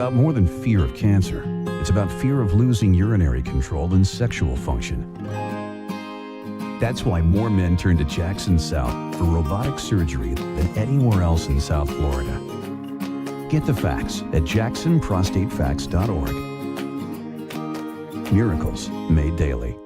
About more than fear of cancer, it's about fear of losing urinary control and sexual function. That's why more men turn to Jackson South for robotic surgery than anywhere else in South Florida. Get the facts at jacksonprostatefacts.org. Miracles made daily.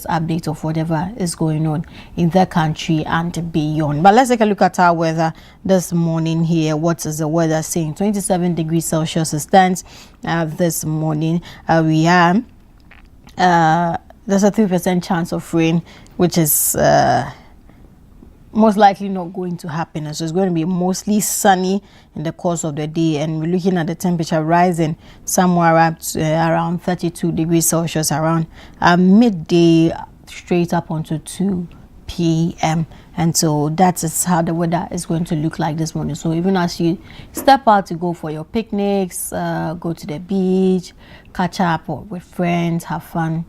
Update of whatever is going on in the country and beyond. But let's take a look at our weather this morning here. What is the weather saying? 27 degrees Celsius stands this morning. There's a 3% chance of rain, which is most likely not going to happen. So it's going to be mostly sunny in the course of the day, and we're looking at the temperature rising somewhere up around 32 degrees Celsius around midday straight up onto 2 p.m. and so that is how the weather is going to look like this morning. So even as you step out to go for your picnics, go to the beach, catch up with friends, have fun,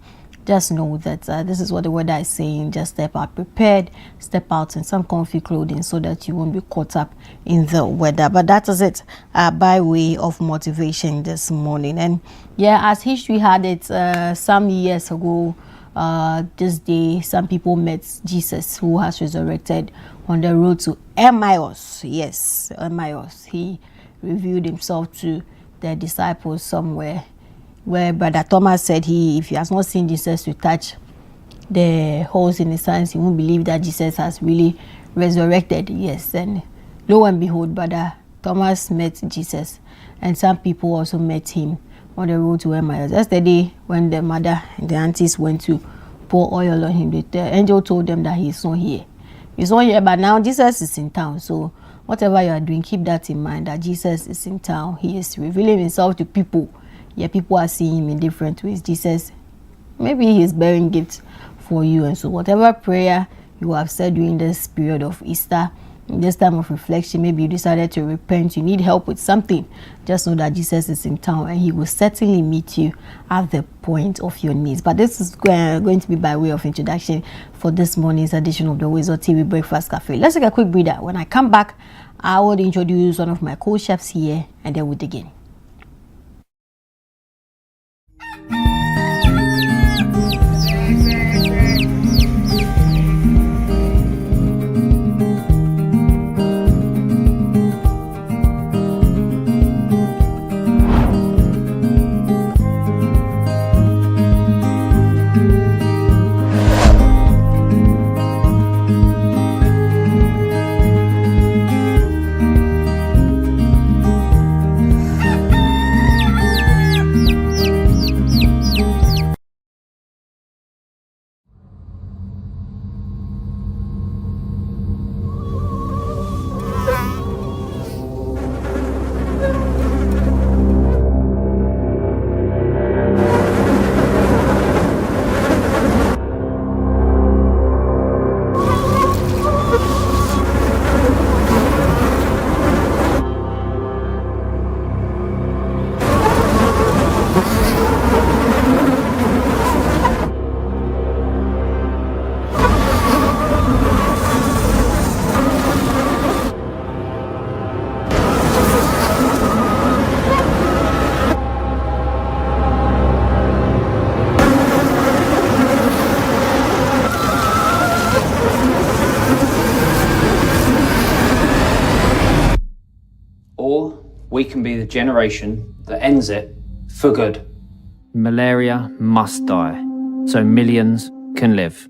just know that this is what the weather is saying. Just step out prepared, step out in some comfy clothing so that you won't be caught up in the weather. But that is it by way of motivation this morning. And yeah, as history had it, some years ago, this day, some people met Jesus, who has resurrected, on the road to Emmaus. Yes, Emmaus. He revealed himself to the disciples somewhere, where Brother Thomas said if he has not seen Jesus to touch the holes in his hands, he won't believe that Jesus has really resurrected. Yes, and lo and behold, Brother Thomas met Jesus, and some people also met him on the road to Emmaus. Yesterday, when the mother and the aunties went to pour oil on him, the angel told them that he's not here. He's not here, but now Jesus is in town. So whatever you are doing, keep that in mind, that Jesus is in town. He is revealing himself to people. Yeah, people are seeing him in different ways. Jesus, maybe he's bearing gifts for you. And so whatever prayer you have said during this period of Easter, in this time of reflection, maybe you decided to repent, you need help with something, just know that Jesus is in town and he will certainly meet you at the point of your needs. But this is going to be by way of introduction for this morning's edition of the WoezorTV Breakfast Cafe. Let's take a quick breather. When I come back, I will introduce one of my co-chefs here, and then we'll dig in. We can be the generation that ends it for good. Malaria must die, so millions can live.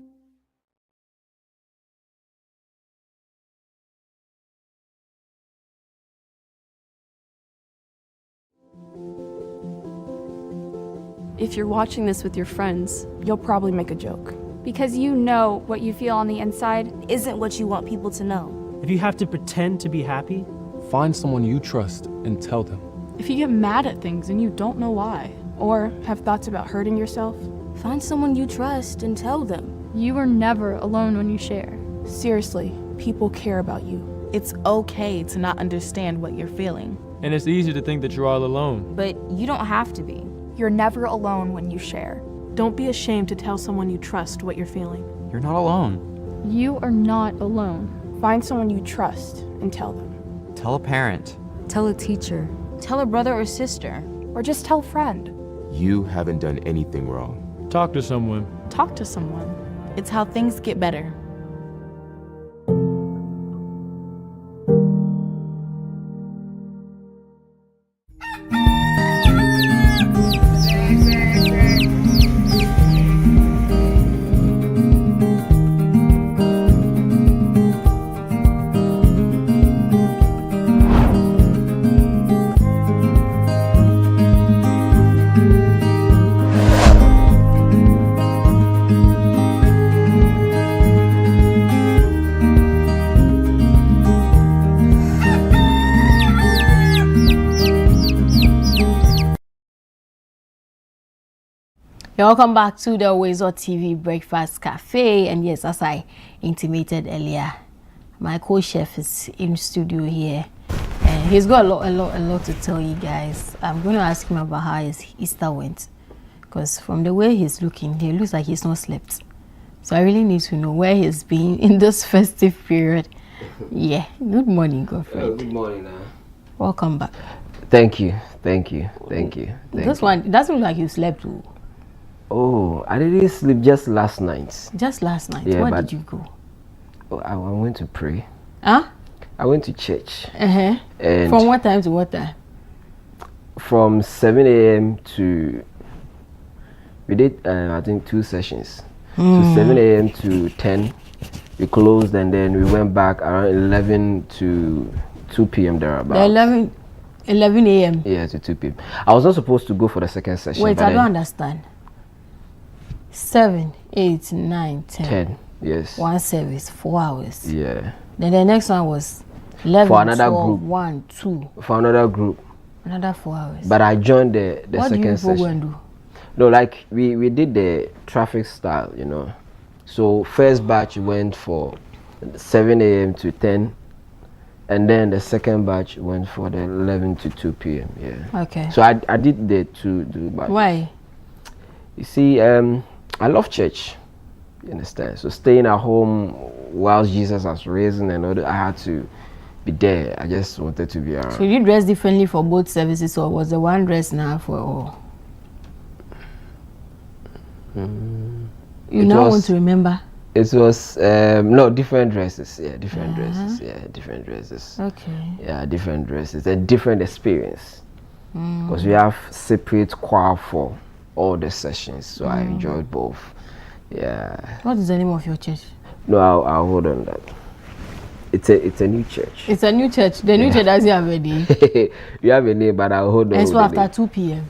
If you're watching this with your friends, you'll probably make a joke. Because you know what you feel on the inside isn't what you want people to know. If you have to pretend to be happy, find someone you trust and tell them. If you get mad at things and you don't know why, or have thoughts about hurting yourself, find someone you trust and tell them. You are never alone when you share. Seriously, people care about you. It's okay to not understand what you're feeling. And it's easy to think that you're all alone. But you don't have to be. You're never alone when you share. Don't be ashamed to tell someone you trust what you're feeling. You're not alone. You are not alone. Find someone you trust and tell them. Tell a parent. Tell a teacher. Tell a brother or sister. Or just tell a friend. You haven't done anything wrong. Talk to someone. Talk to someone. It's how things get better. Welcome back to the WoezorTV Breakfast Cafe. And yes, as I intimated earlier, my co-chef is in studio here, and he's got a lot to tell you guys. I'm going to ask him about how his Easter went, because from the way he's looking, he looks like he's not slept. So I really need to know where he's been in this festive period. Yeah. Good morning, girlfriend. Good morning. Welcome back. Thank you. This one, it doesn't look like you slept too. Oh, I didn't sleep just last night. Just last night? Yeah, Where did you go? Oh, I went to pray. Huh? I went to church. And from what time to what time? From 7 a.m. to... We did, I think, 2 sessions. So 7 a.m. to 10. We closed, and then we went back around 11 to 2 p.m. thereabouts. 11 a.m.? Yeah, to 2 p.m. I was not supposed to go for the second session. Wait, I don't understand. 7, 8, 9, 10. Yes. One service, 4 hours. Yeah. Then the next one was 11, for another 12, group. 1, 2. For another group. Another 4 hours. But I joined the second session. What do you do? No, like we did the traffic style, you know. So first batch went for 7 a.m. to 10. And then the second batch went for the 11 to 2 p.m. Yeah. Okay. So I did the two batches. Why? You see, I love church. You understand? So staying at home whilst Jesus was risen and all that, I had to be there. I just wanted to be around. So you dress differently for both services, or was the one dress now for all? You now want to remember? It was no, different dresses. Yeah, different dresses. Yeah, different dresses. Okay. Yeah, different dresses and different experience. Because we have separate choir for all the sessions, so I enjoyed both. Yeah. What is the name of your church? No, I'll hold on that. It's a new church. It's a new church. The new church doesn't have a name. You have a name, but I'll hold on. And so after 2 p.m.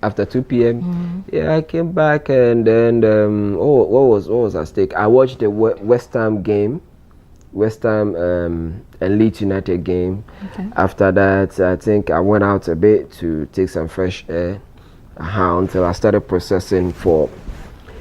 After 2 p.m. Yeah, I came back, and then what was at stake? I watched the West Ham game, West Ham and Leeds United game. Okay. After that, I think I went out a bit to take some fresh air until I started processing for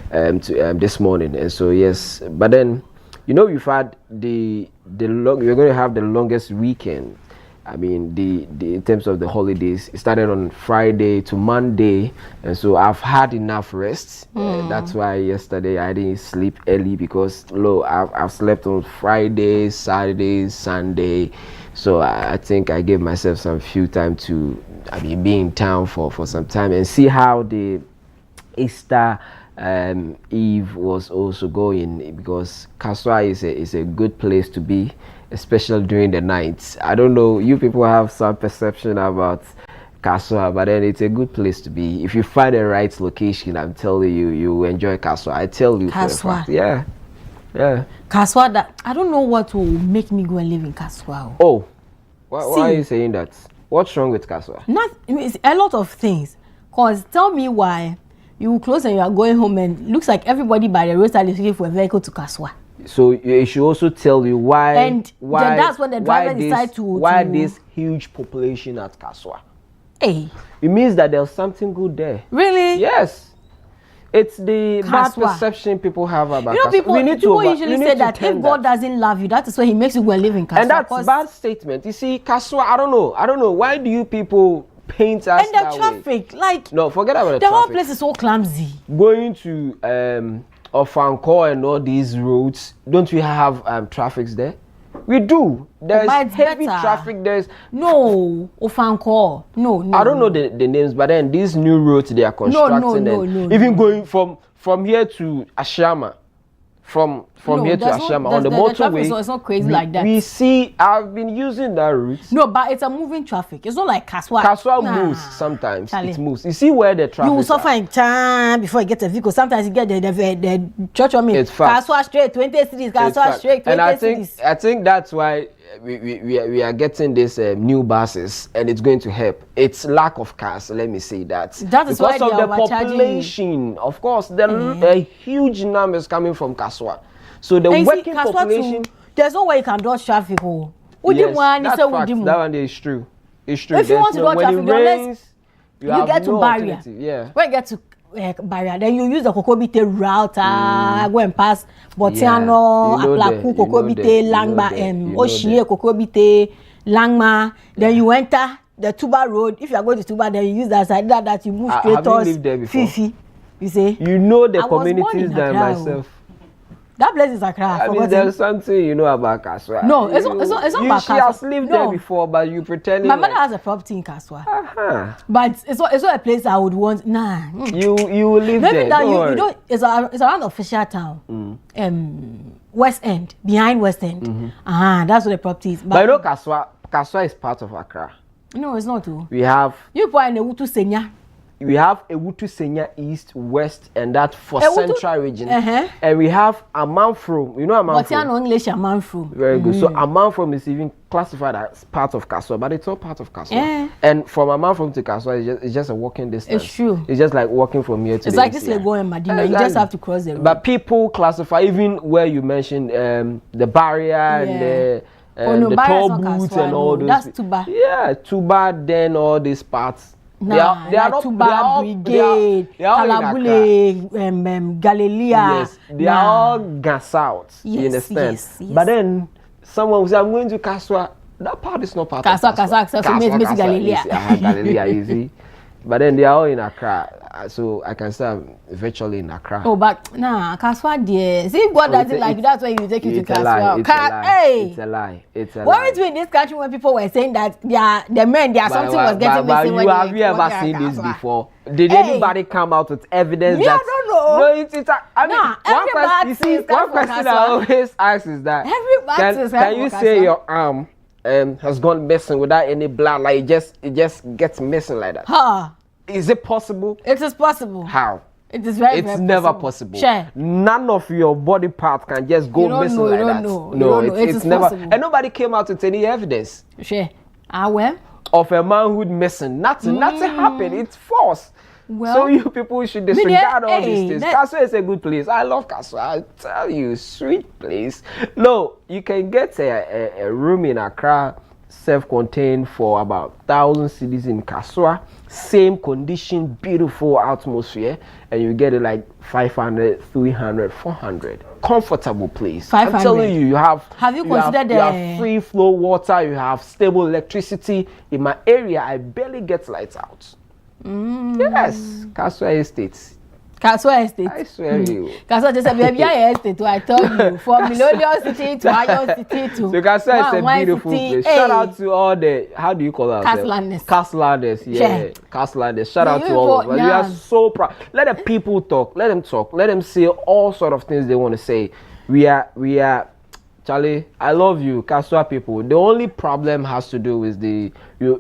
this morning. And so yes, but then you know we've had we're going to have the longest weekend. I mean, in terms of the holidays, it started on Friday to Monday, and so I've had enough rest. That's why yesterday I didn't sleep early, because I've slept on Friday, Saturday, Sunday. So I think I gave myself some few time to, be in town for some time and see how the Easter Eve was also going, because Kaswa is a good place to be, especially during the nights. I don't know, you people have some perception about Kaswa, but then it's a good place to be. If you find the right location, I'm telling you, you will enjoy Kaswa. I tell you. Kaswa. Yeah. Kaswa, that I don't know what will make me go and live in Kaswa. Oh, why are you saying that? What's wrong with Kaswa? It's a lot of things. Cause tell me why you close and you are going home and looks like everybody by the roadside is looking for a vehicle to Kaswa. So it should also tell you why. And then that's when the driver decides why this huge population at Kaswa. Hey. It means that there's something good there. Really? Yes. It's the bad Kaswa. perception people have about You know, Kaswa. We need people to usually we need say to that turn if God doesn't love you, that is why He makes you go and live in Kaswa. And that's bad statement. You see, Kaswa, I don't know. Why do you people paint us and the that traffic, way? like No, forget about the traffic. traffic. Whole place is so clumsy. Going to Ofanko and all these roads, don't we have traffics there? We do. There's heavy traffic. There's no Ofanko. No. I don't know the names, but then these new roads they are constructing. No. Even going from here to Ashama, from here to Ashama on the motorway. It's not crazy like that. We see. I've been using that route. No, but it's a moving traffic. It's not like Kaswa. Kaswa moves sometimes. Charlie. It moves. You see where the traffic. You will suffer in time before you get a vehicle. Sometimes you get the church on me. It's fast. Kaswa straight 20 cities. Kaswa straight 20 cities. I think that's why we are getting this new buses, and it's going to help. It's lack of cars. Let me say that. That is because why of the population. Of course, a huge numbers coming from Kaswa. So the working population. There's no way you can dodge traffic. Oh, yes, that's fact. That one is true. It's true. If you want to dodge traffic, rains, you get to barrier. Yeah. When you get to barrier, then you use the Kokobite route. Go and pass Botiano, Aplaku, Kokobite, Langba, Oshie, Kokobite, Langma. Then you enter the Tuba Road. If you are going to Tuba, then you use that side that you move straight towards Fifi. You say. You know the communities than myself. That place is Accra. I mean, there's something you know about Kaswa. No, it's not about Kaswa. She has lived there before, but you pretending. My mother has a property in Kaswa. But it's not a place I would want. Nah. You will live there. Maybe that you don't. It's around official town. West End, behind West End. That's what the property is. But you know, Kaswa is part of Accra. No, it's not too. We have. You put in the Wutu Senya. We have Ewutu Senya East, West, and that for Central region. And we have Amanfro. You know Amanfro? What's your English Amanfro? Very good. So Amanfro is even classified as part of Kaswa, but it's all part of Kaswa. And from Amanfro to Kaswa, it's just a walking distance. It's true. It's just like walking from here to it's like this Lego and Madina. You just have to cross the road. But people classify, even where you mentioned the barrier and the toll booths and all those. That's Tuba. Yeah, Tuba, then all these parts. They are not Tuba Brigade, Kalabule, Galilea. Yes, they are all gas out. You understand? Yes. But then someone will say, I'm going to Kaswa. That part is not part of Kaswa. Kaswa, Galilea. Galilea, easy. But then they are all in Accra, so I can say I'm virtually in Accra. Oh, but nah, Kaswa dear. See, God doesn't like you. That's why you take you to Kaswa. It's a lie. What is in this country when people were saying that the men, something was getting missing? Have you ever seen this before? Did anybody come out with evidence that? I don't know. No, one question I always ask is that can you say your arm has gone missing without any blood, like it just gets missing like that? Is it possible? It is possible. How? It is very never possible. Sure. None of your body parts can just go missing like that. No, it's never possible. And nobody came out with any evidence. Sure. Well, of a manhood missing. Nothing happened. It's false. Well, so you people should disregard all these things. Kaswa is a good place. I love Kaswa. I tell you, sweet place. No, you can get a room in Accra, self-contained, for about 1,000 cedis in Kaswa. Same condition, beautiful atmosphere, and you get it like 500, 300, 400. Comfortable place. 500. I'm telling you, you have free flow water, you have stable electricity. In my area, I barely get lights out. Yes, Kaswa Estate. Kaswa Estate. I swear you. Kaswa just a baby estate. I tell you, from Millennium City to Iron City to. So Kaswa is a beautiful place. Shout out to all the, how do you call that? Castlanders. Yeah, Castlanders. Shout out to all of us. We are so proud. Let the people talk. Let them talk. Let them say all sort of things they want to say. We are. Charlie, I love you, Kaswa people. The only problem has to do with you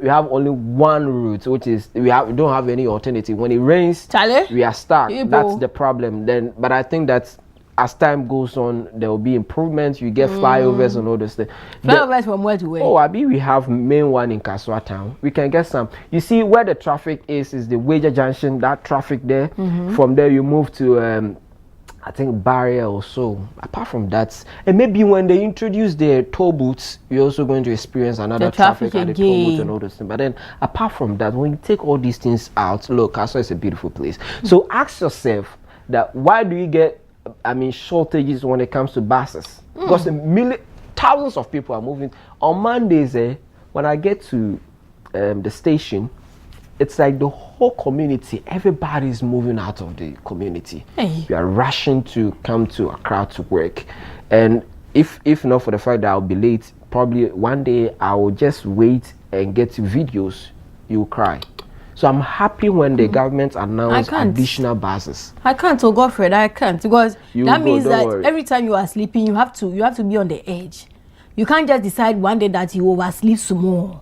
have only one route, which is we don't have any alternative. When it rains, Charlie, we are stuck. That's the problem. But I think that as time goes on, there will be improvements. You get flyovers and all those things. Flyovers from where to where? Oh, we have main one in Kaswa town. We can get some. You see where the traffic is the Wager Junction. That traffic there. From there you move to I think barrier or so. Apart from that, and maybe when they introduce the toll booths, you're also going to experience another traffic at the toll booth and all those things. But then, apart from that, when you take all these things out, look, Kaswa is a beautiful place. So ask yourself, that why do you get, shortages when it comes to buses? Because thousands of people are moving. On Mondays, when I get to the station, it's like the whole community, everybody's moving out of the community. Hey. We are rushing to come to Accra to work. And if not for the fact that I'll be late, probably one day I will just wait and get to videos, you'll cry. So I'm happy when the government announced additional buses. I can't, oh Godfred, I can't, because that means that worry. every time you are sleeping, you have to be on the edge. You can't just decide one day that you oversleep some more.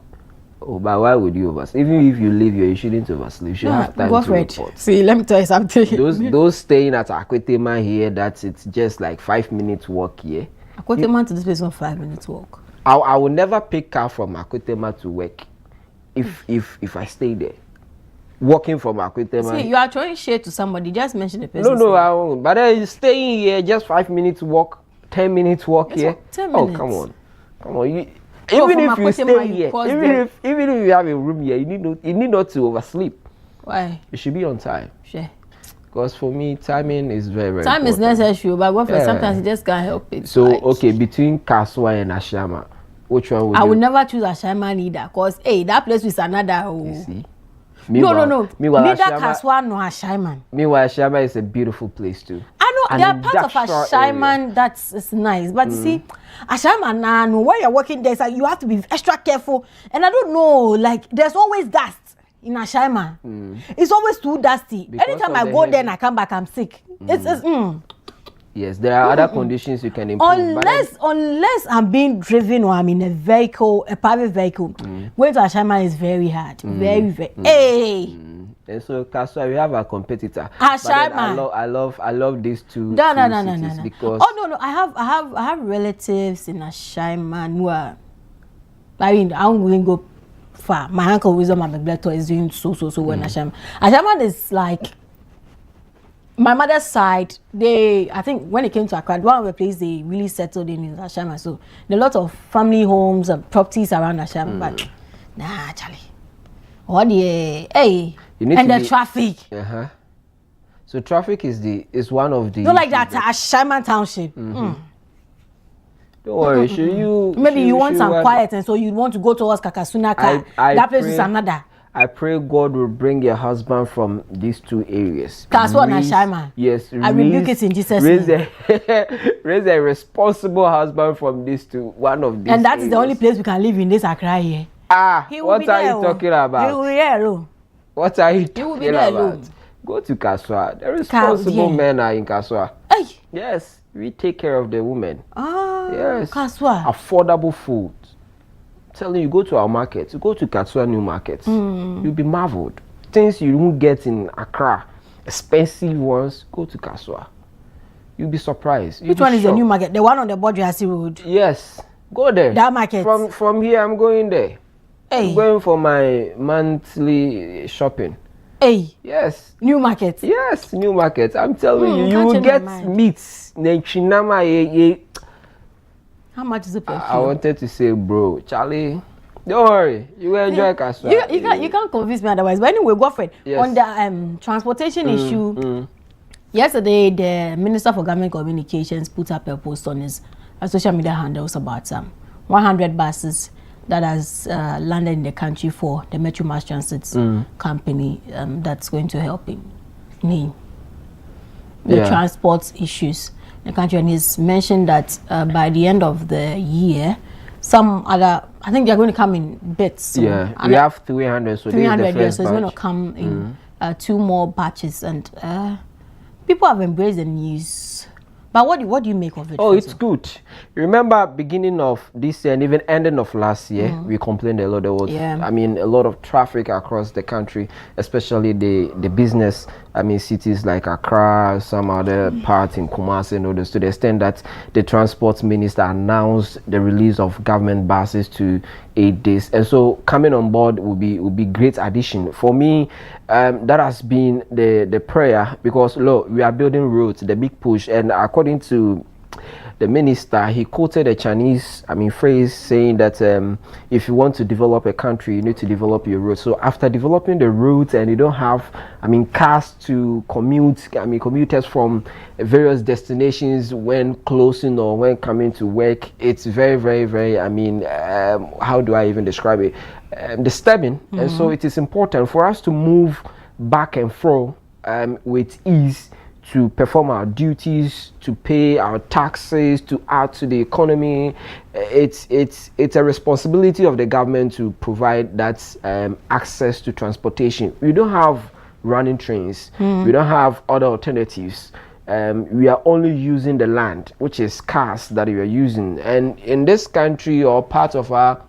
Oh, but why would you oversleep? Even if you live here, you shouldn't oversleep. You should have time Godfred, to report. see, let me tell you something. Those staying at Akwetema here, it's just like 5 minutes walk here. Akwetema to this place on 5 minutes walk. I will never pick car from Akwetema to work if I stay there. Walking from Akwetema. See, you are throwing shade to somebody. Just mention the person. No, I won't. But staying here, just 5 minutes walk, 10 minutes walk here. 10 minutes. Oh, come on. Even if you stay here, even if you have a room here, you need not to oversleep. Why? You should be on time. Sure. Because for me, timing is very, very time important. is necessary, but sometimes you just can't help it. So, okay, between Kaswa and Ashama, which one would I you? would never choose Ashama either, because, hey, that place is another. You see? No. Meanwhile, neither Kaswa nor Ashaiman. Meanwhile, Ashama is a beautiful place too. I know there are parts of Ashaiman that's nice, but you see, Ashaiman, when you're working there, you have to be extra careful. And I don't know, like, there's always dust in Ashaiman. It's always too dusty. Because anytime I go there and I come back, I'm sick. Yes, there are other conditions you can improve. Unless I'm being driven or I'm in a vehicle, a private vehicle, going to Ashaiman is very hard. Very. Hey! And so, Kaswa, we have a competitor. Ashaiman. I love these two. No. Because no. I have relatives in Ashaiman who are. I mean, I won't go far. My uncle Wisdom and Begleto is doing so well in Ashaiman. Ashaiman is like. My mother's side, I think when it came to Accra, one of the places they really settled in is Ashaiman. So there are a lot of family homes and properties around Ashaiman. But nah, Charlie. What the the traffic. So traffic is one of the. Not like that Ashaiman Township. Don't worry. Maybe you want some quiet, and so you want to go towards Kakasuna. That place is another. I pray God will bring your husband from these two areas. Kaswa and Ashaiman. Yes. I rebuke it in Jesus' name. Raise a responsible husband from these two. One of these. And that is areas. the only place we can live in this Accra here. What are you talking about? He will be there alone. What are you talking will be there about? alone. Go to Kaswa. The responsible men are in Kaswa. Hey. Yes, we take care of the women. Yes. Kaswa. Affordable food. Telling you, go to our market, go to Kaswa New Market, you'll be marveled. Things you won't get in Accra, expensive ones, go to Kaswa. You'll be surprised. Which one is the new market? The one on the Bodrasi Road? Yes, go there. That market? From here, I'm going there. Hey. I'm going for my monthly shopping. Hey. Yes. New market? Yes, new market. I'm telling you, you will get meats. How much is it per kilo? I wanted to say, bro, Charlie, don't worry. You will enjoy Kaswa. You can't convince me otherwise. But anyway, Godfred, on the transportation issue, yesterday the Minister for Government Communications put up a post on his social media handles about 100 buses that has landed in the country for the Metro Mass Transit company that's going to help in the transport issues. The country, and he's mentioned that by the end of the year, some other, I think they're going to come in bits. So we have 300, so 300, so it's going to come in 2 more batches, and people have embraced the news. But what do you make of it? Oh, it's good. Remember, beginning of this year and even ending of last year, we complained a lot. There was, a lot of traffic across the country, especially the business. Cities like Accra, some other parts in Kumasi and others, to the extent that the transport minister announced the release of government buses to aid this. And so coming on board will be great addition. For me, that has been the prayer, because look, we are building roads, the big push, and according to the minister, he quoted a Chinese, phrase saying that if you want to develop a country, you need to develop your roads. So after developing the roads and you don't have, cars to commute, commuters from various destinations when closing or when coming to work, it's very, very, very, how do I even describe it? Disturbing. And so it is important for us to move back and forth with ease, to perform our duties, to pay our taxes, to add to the economy. It's a responsibility of the government to provide that access to transportation. We don't have running trains. We don't have other alternatives. We are only using the land, which is cars that we are using. And in this country or part of our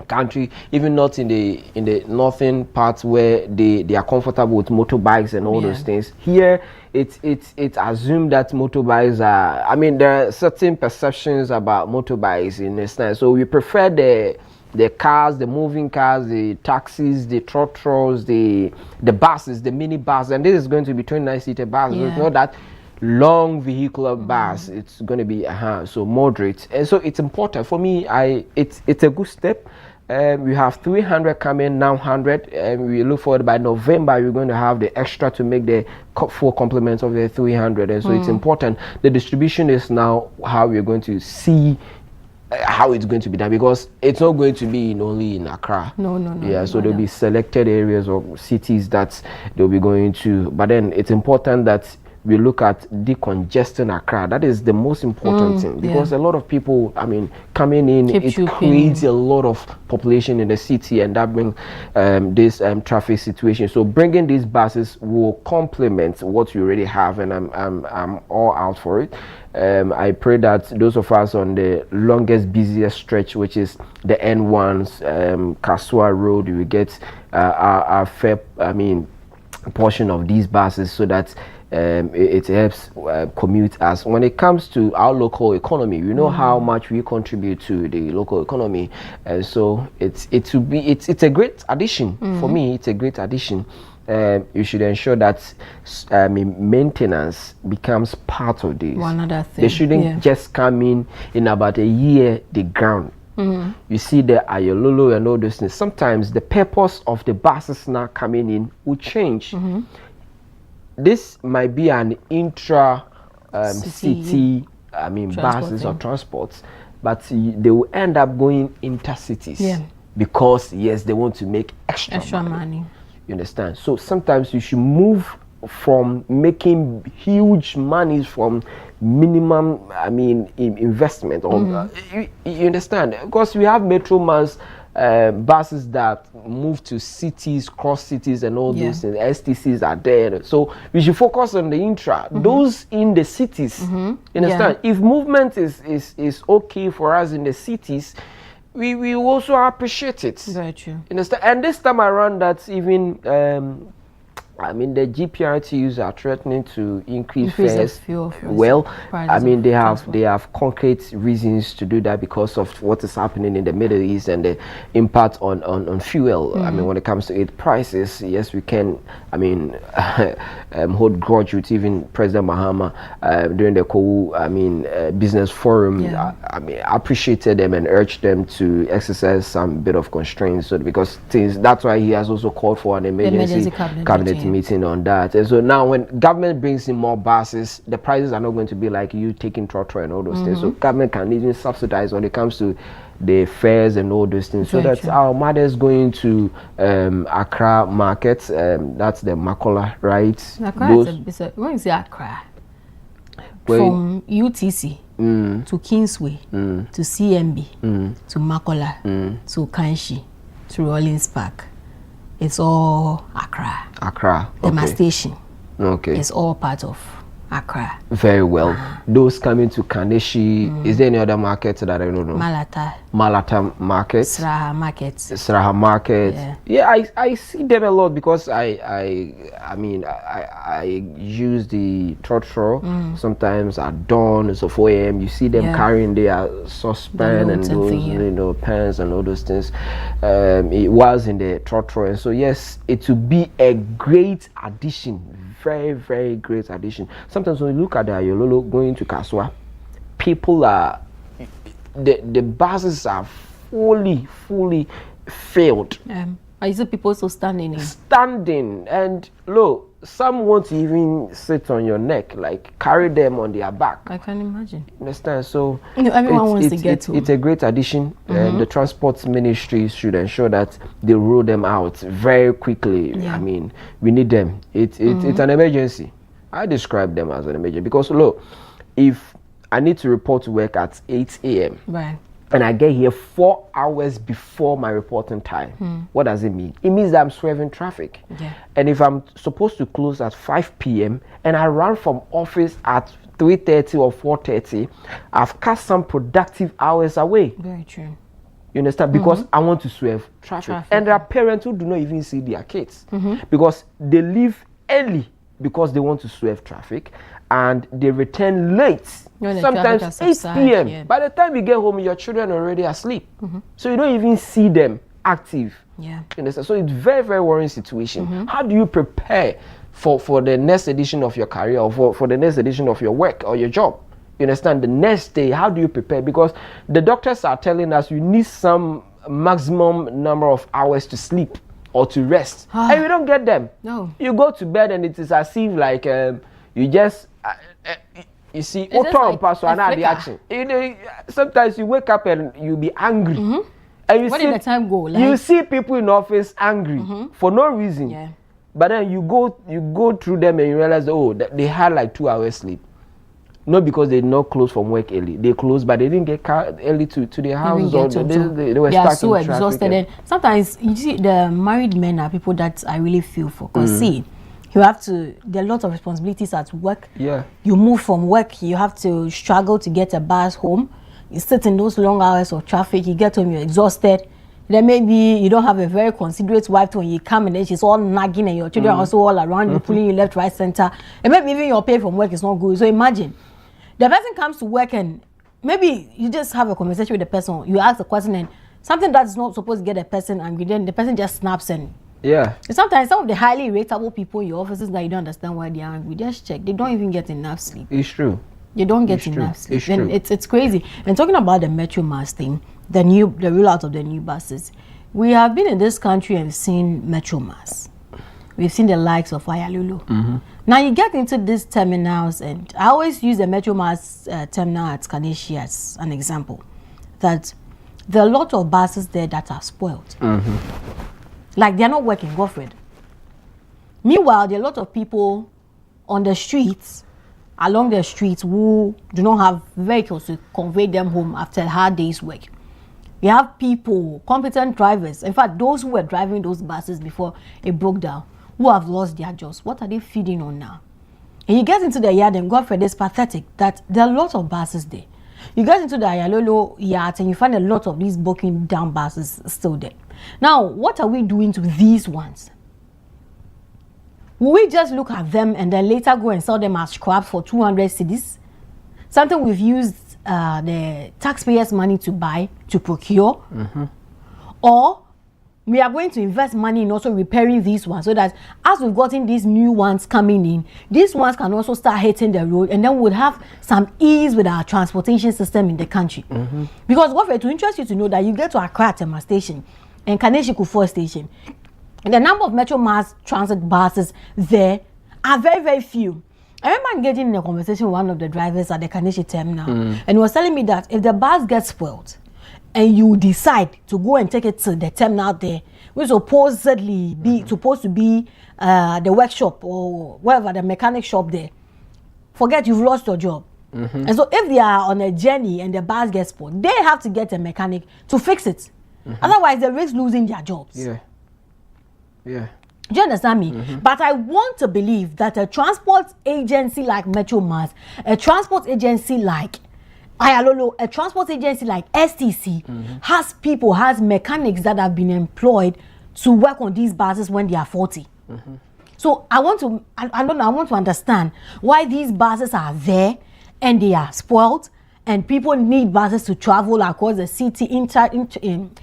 country, even not in the northern parts where they are comfortable with motorbikes and all those things, here it's assumed that motorbikes are, there are certain perceptions about motorbikes in this time, so we prefer the cars, the moving cars, the taxis, the trotros, the buses, the mini bus, and this is going to be 29-seater bus. It's not that long vehicular bus. It's going to be so moderate, and so it's important for me. It's a good step. We have 300 coming now, 100, and we look forward by November we're going to have the extra to make the full complement of the 300, and so it's important. The distribution is now how we're going to see how it's going to be done, because it's not going to be only in Accra. No. Yeah, so there'll be selected areas or cities that they'll be going to, but then it's important that we look at decongesting Accra. That is the most important thing, because a lot of people, coming in, it creates a lot of population in the city, and that brings this traffic situation. So bringing these buses will complement what we already have, and I'm all out for it. I pray that those of us on the longest, busiest stretch, which is the N1s, Kasua Road, we get our fair, portion of these buses, so that it helps commute us. When it comes to our local economy, we know how much we contribute to the local economy, and so it's a great addition. For me, it's a great addition. You should ensure that maintenance becomes part of this. One other thing, they shouldn't just come in about a year the ground. You see the Ayololo and all those things. Sometimes the purpose of the buses now coming in will change. This might be an intra city, buses or transports, but they will end up going intercities because they want to make extra money. You understand? So sometimes you should move from making huge monies from minimum investment, or you understand, because we have Metromans buses that move to cities, cross cities and all those things. STCs are there, so we should focus on the intra, those in the cities. You understand? If movement is okay for us in the cities, we also appreciate it. Very true. You understand? And this time around, that's even the GPRTUs are threatening to increase fares. Well, they have concrete reasons to do that because of what is happening in the Middle East and the impact on fuel. When it comes to aid prices, yes, we can hold grudge with even President Mahama during the business forum. I appreciated them and urged them to exercise some bit of constraints, so because that's why he has also called for an emergency cabinet meeting on that. And so now when government brings in more buses, the prices are not going to be like you taking trotro and all those things. So government can even subsidize when it comes to the fares and all those things. So that's our mothers going to Accra markets. That's the Makola, right? Where is Accra? From UTC to Kingsway to CMB to Makola to Kanshi to Rollins Park. It's all Accra. The mass station. It's all part of Accra. Very well. Those coming to Kaneshi, is there any other market that I don't know? Malata market. Sraha market. Yeah, I see them a lot because I use the trotro sometimes at dawn, so 4 a.m. you see them carrying their saucepan and those pans and all those things. It was in the trotro, and so yes, it will be a great addition. Very, very great addition. Sometimes when you look at the Ayololo going to Kaswa, people are, the buses are fully filled. I see people so standing, and look, some want to even sit on your neck, like carry them on their back. I can imagine. Understand? So everyone wants to get it's a great addition, and the transport ministry should ensure that they roll them out very quickly. Yeah. I mean, we need them. It's an emergency. I describe them as an emergency because look, if I need to report to work at 8 a.m. right, and I get here 4 hours before my reporting time, what does it mean? It means that I'm swerving traffic. Yeah. And if I'm supposed to close at 5 p.m. and I run from office at 3:30 or 4:30, I've cut some productive hours away. Very true. You understand? Because I want to swerve traffic. And there are parents who do not even see their kids because they leave early because they want to swerve traffic, and they return late, sometimes 8 p.m. Yeah. By the time you get home, your children are already asleep. So you don't even see them active. Yeah. You understand? So it's very, very worrying situation. How do you prepare for the next edition of your career, or for the next edition of your work or your job? You understand? The next day, how do you prepare? Because the doctors are telling us you need some maximum number of hours to sleep or to rest, and you don't get them. No. You go to bed and it is as if like you just you see action. You know, sometimes you wake up and you be angry, and you Where see did the time go? Like, you see people in office angry for no reason. Yeah. But then you go through them and you realize that they had like 2 hours sleep. Not because they did not close from work early. They closed, but they didn't get early to their houses, or they were stuck so in traffic. Exhausted. And sometimes you see the married men are people that I really feel for. Because see, you have to, there are lots of responsibilities at work. Yeah. You move from work, you have to struggle to get a bus home. You sit in those long hours of traffic, you get home, you're exhausted. Then maybe you don't have a very considerate wife when you come, and then she's all nagging, and your children are also all around you, pulling you left, right, center. And maybe even your pay from work is not good. So imagine, the person comes to work and maybe you just have a conversation with the person, you ask a question, and something that's not supposed to get the person angry, then the person just snaps. And sometimes some of the highly irritable people in your offices that you don't understand why they're angry, just check, they don't even get enough sleep. It's true. You don't get enough sleep. And it's crazy. And talking about the Metro Mass thing, the rollout of the new buses, we have been in this country and seen Metro Mass. We've seen the likes of Ayalulu. Now you get into these terminals, and I always use the Metro Mass terminal at Kaneshie as an example, that there are a lot of buses there that are spoiled. Like they're not working, Godfred. Meanwhile, there are a lot of people on the streets, along the streets, who do not have vehicles to convey them home after a hard day's work. We have people, competent drivers, in fact, those who were driving those buses before it broke down, who have lost their jobs. What are they feeding on now? And you get into the yard, and Godfred, it's pathetic that there are lots of buses there. You get into the Ayalolo yard and you find a lot of these broken down buses still there. Now, what are we doing to these ones? Will we just look at them and then later go and sell them as scrap for 200 cedis? Something we've used the taxpayers' money to buy, to procure? Or we are going to invest money in also repairing these ones, so that as we've gotten these new ones coming in, these ones can also start hitting the road, and then we'll have some ease with our transportation system in the country. Because what to interest you to know that you get to Accra Tema Station and Kaneshie Kufuor Station, and the number of Metro Mass transit buses there are very, very few. I remember engaging in a conversation with one of the drivers at the Kaneshie terminal, and he was telling me that if the bus gets spoiled, and you decide to go and take it to the terminal there, which supposedly supposed to be the workshop or whatever, the mechanic shop there, forget, you've lost your job. And so if they are on a journey and the bus gets spoiled, they have to get a mechanic to fix it. Otherwise, they risk losing their jobs. Yeah. Do you understand me? But I want to believe that a transport agency like Metro Mass, a transport agency like Ayalolo, a transport agency like STC has people, has mechanics that have been employed to work on these buses when they are 40. So I want to understand why these buses are there and they are spoiled, and people need buses to travel across the city, intercity,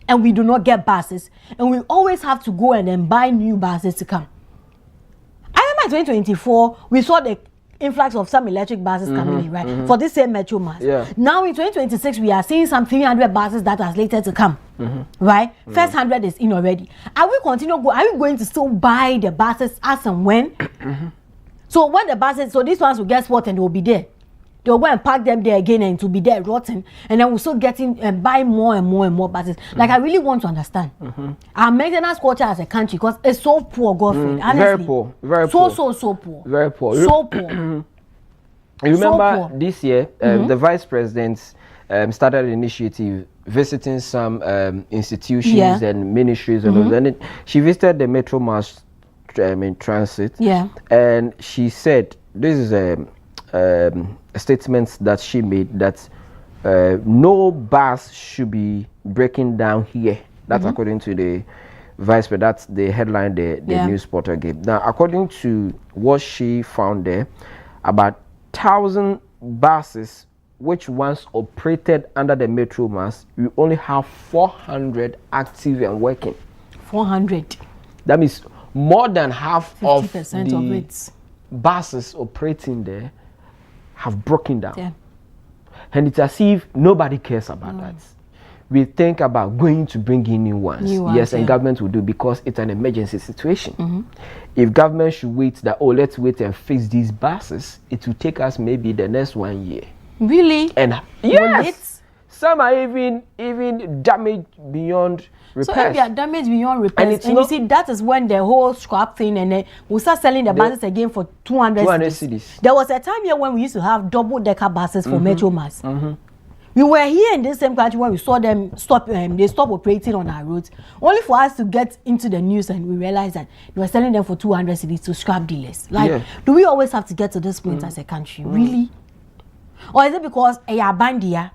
and we do not get buses, and we always have to go and then buy new buses to come. I remember in 2024, we saw the influx of some electric buses coming in, right? For this same metro mass. Yeah. Now in 2026, we are seeing some 300 buses that are slated to come, right? First 100 is in already. Are we going to still buy the buses as and when? So when the buses, so these ones will get what and they will be there. They'll go and park them there again and it will be there rotten, and then we'll still getting and buy more and more and more buses. Like I really want to understand our maintenance culture as a country, because it's so poor, Godfrey. Honestly, very poor, very poor, so poor, very poor, so poor. You remember this year, the vice president started an initiative visiting some institutions and ministries and all, and she visited the Metro Mass in transit. Yeah, and she said this is a statement that she made that no bus should be breaking down here. That's according to the vice president. That's the headline the news portal gave. Now, according to what she found there, about 1,000 buses which once operated under the Metro Mass, we only have 400 active and working. 400. That means more than half of the buses operating there have broken down. Yeah. And it's as if nobody cares about that. We think about going to bring in new ones. Yes, and government will do, because it's an emergency situation. If government should wait that, oh, let's wait and fix these buses, it will take us maybe the next 1 year. Really? And yes, some are even damaged beyond repairs. So if they are damaged beyond repairs, and you see, that is when the whole scrap thing, and then we start selling the buses again for 200 cedis. There was a time here when we used to have double-decker buses for Metro Mass. We were here in this same country when we saw them stop. They stopped operating on our roads, only for us to get into the news and we realized that they were selling them for 200 cedis to scrap dealers. Like, do we always have to get to this point as a country? Really? Or is it because a bandia?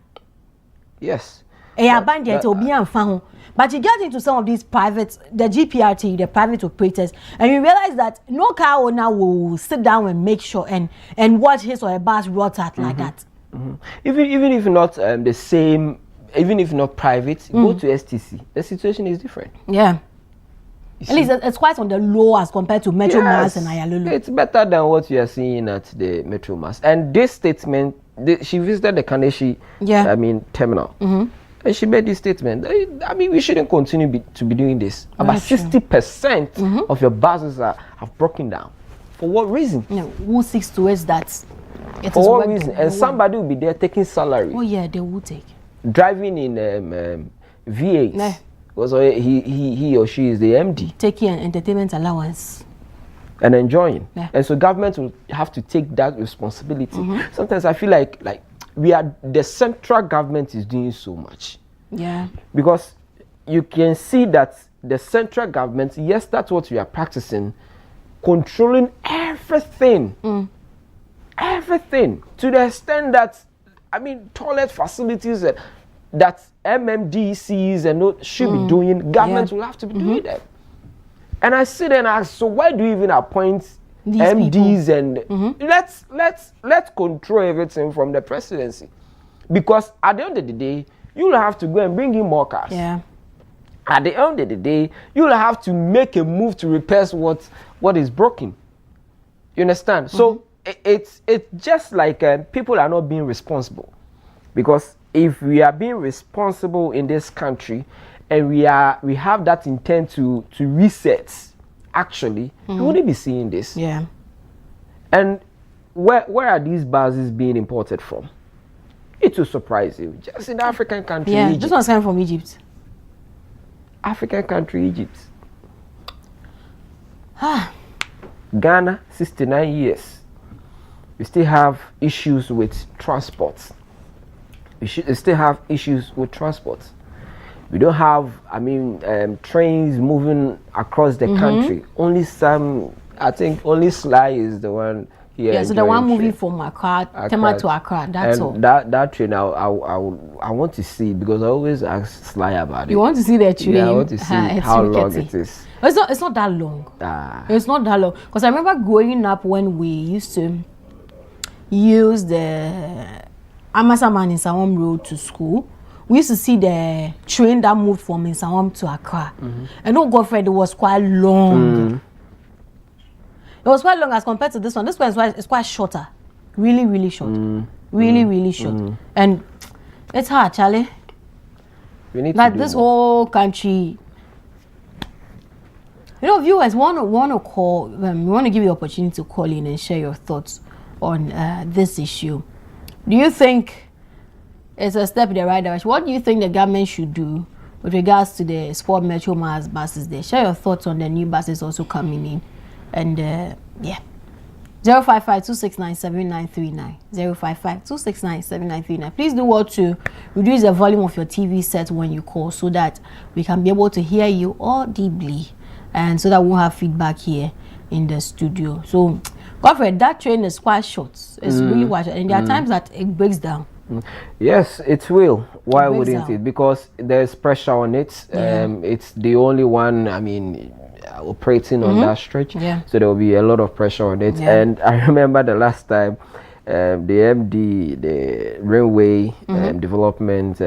Yes. A bandia to be and but you get into some of these private, the GPRT, the private operators, and you realize that no car owner will sit down and make sure and watch his or her bus rot out like that. Even if not the same, even if not private, go to STC. The situation is different. Yeah. At least it's quite on the low as compared to Metro Mass and Ayalulu. It's better than what you are seeing at the Metro Mass. And this statement, she visited the Kaneshi, terminal. And she made this statement. I mean, we shouldn't continue to be doing this. About 60% of your buses have broken down. For what reason? Who seeks towards that? For what reason? And somebody will be there taking salary. Oh yeah, they will take. Driving in V8. Because he or she is the MD. Taking an entertainment allowance. And enjoying. And so government will have to take that responsibility. Sometimes I feel like the central government is doing so much. Yeah. Because you can see that the central government, yes, that's what we are practicing, controlling everything. Everything. To the extent that, I mean, toilet facilities that MMDCs and should be doing, government will have to be doing that. And I sit and ask, so why do you even appoint these MDs people? And let's control everything from the presidency, because at the end of the day you'll have to go and bring in more cars. Yeah. At the end of the day you'll have to make a move to repair what is broken. You understand? So it's just like people are not being responsible, because if we are being responsible in this country and we have that intent to reset, actually, we wouldn't be seeing this. Yeah. And where are these buses being imported from? It will surprise you. Just in the African country, Egypt. This one's coming from Egypt. African country, Egypt. Ghana, 69 years. We still have issues with transport. We still have issues with transport. We don't have, trains moving across the country. Only some, I think only Sly is the one here. Yeah, so the one moving from Accra to Accra, that's all. That train, I want to see, because I always ask Sly about it. You want to see the train? Yeah, I want to see how long it is. It's not that long. It's not that long. Because I remember growing up when we used to use the Amasaman in Sawam Road to school. We used to see the train that moved from Insawam to Accra. And oh Godfrey, it was quite long. It was quite long as compared to this one. This one is quite shorter. Really, really short. Really short. And it's hard, Charlie. We need Like to do this more. whole country. You know, viewers want to call. We want to give you the opportunity to call in and share your thoughts on this issue. Do you think it's a step in the right direction? What do you think the government should do with regards to the Sport Metro Mars buses there? Share your thoughts on the new buses also coming in. And yeah. 055-269-7939. 055-269-7939. Please do well to reduce the volume of your TV set when you call so that we can be able to hear you audibly and so that we won't have feedback here in the studio. So, Godfrey, that train is quite short. It's really quite short. And there are times that it breaks down. Yes, it will. Why breaks wouldn't down. it? Because there's pressure on it. It's the only one, I mean, operating on that stretch. Yeah. So there will be a lot of pressure on it. Yeah. And I remember the last time the MD, the Railway Development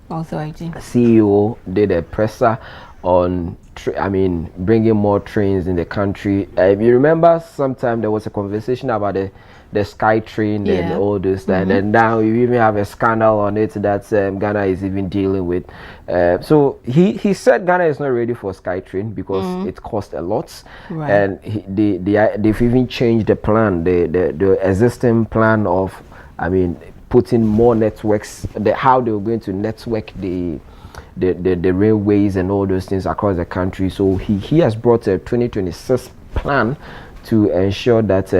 Authority. CEO did a presser on bringing more trains in the country. You remember sometime there was a conversation about the Sky Train and all this, and then now you even have a scandal on it that Ghana is even dealing with. So he said Ghana is not ready for Sky Train because it costs a lot, Right. and they've even changed the plan, the existing plan of, putting more networks, how they were going to network the railways and all those things across the country. So he has brought a 2026 plan to ensure that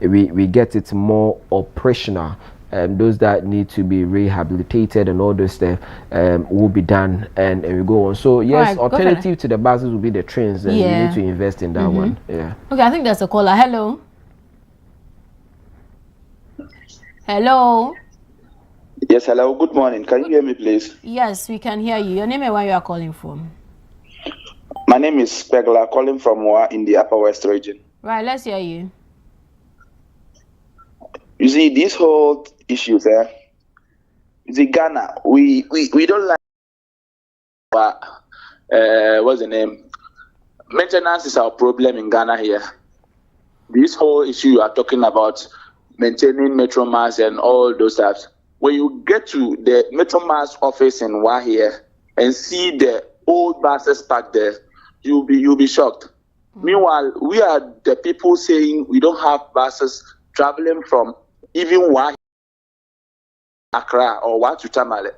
we get it more operational. Those that need to be rehabilitated and all those stuff will be done, and we go on. So yes, Right, alternative to the buses will be the trains, and we Yeah. need to invest in that one. Yeah. Okay, I think there's a caller. Hello. Hello. Yes, hello. Good morning. Can you hear me, please? Yes, we can hear you. Your name and where you are calling from. My name is Spegler, calling from Wa in the Upper West region. Right, let's hear you. You see, this whole issue there, you see, Ghana, we don't like, what's the name? Maintenance is our problem in Ghana here. This whole issue you are talking about, maintaining Metro Mass and all those stuff. When you get to the Metro Mass office in Wa here and see the old buses parked there, you'll be shocked. Meanwhile, we are the people saying we don't have buses traveling from even Wa, Accra, or Wa to Tamale.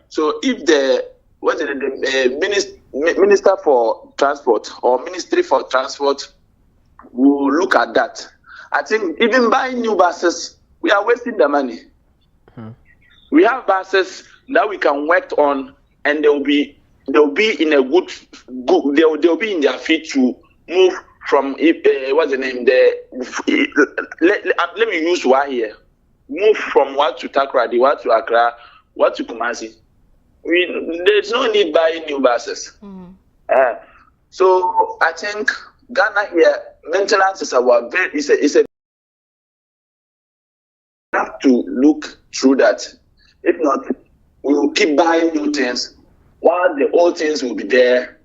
So if the Minister for Transport or Ministry for Transport will look at that, I think even buying new buses, we are wasting the money. We have buses that we can work on, and they'll be in a good they'll be in their feet to move from what's the name let me use Wa here. Move from Wa to Takoradi, Wa to Accra, Wa to Kumasi. There's no need buying new buses. So I think Ghana here, maintenance is it's a have to look through that. If not, we will keep buying new things while the old things will be there.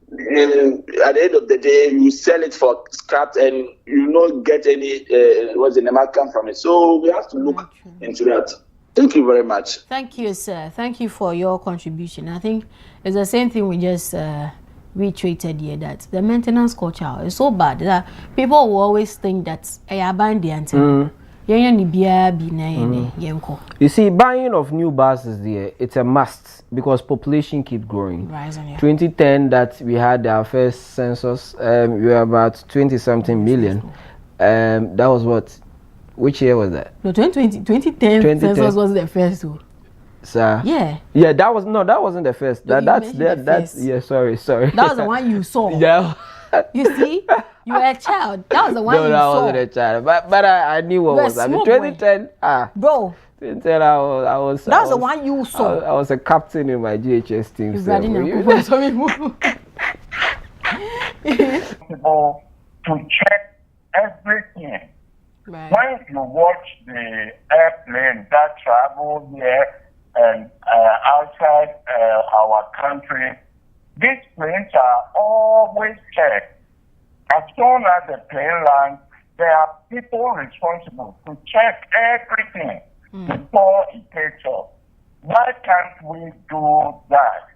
And at the end of the day, you sell it for scrap and you not get any what's the name outcome from it. So we have to look into that. Thank you very much. Thank you, sir. Thank you for your contribution. I think it's the same thing we just retweeted here, that the maintenance culture is so bad that people will always think that I buying the antenna. You see, buying of new buses there, it's a must because population keep growing. 2010 that we had our first census, we were about 20-something million. That was what? Which year was that? No, 2010 census was the first one. Sir? Yeah. Yeah, that wasn't the first. That's yeah, sorry. That was the one you saw. Yeah. You see? You were a child. That was the one you saw. No, that wasn't a child. But I knew what was happening. 2010, bro. 2010, I was. That was the one you saw. I was a captain in my GHS team. People to check everything. Right. When you watch the airplane that travel here and outside our country, these planes are always checked. As soon as the plane lands, there are people responsible to check everything before it takes off. Why can't we do that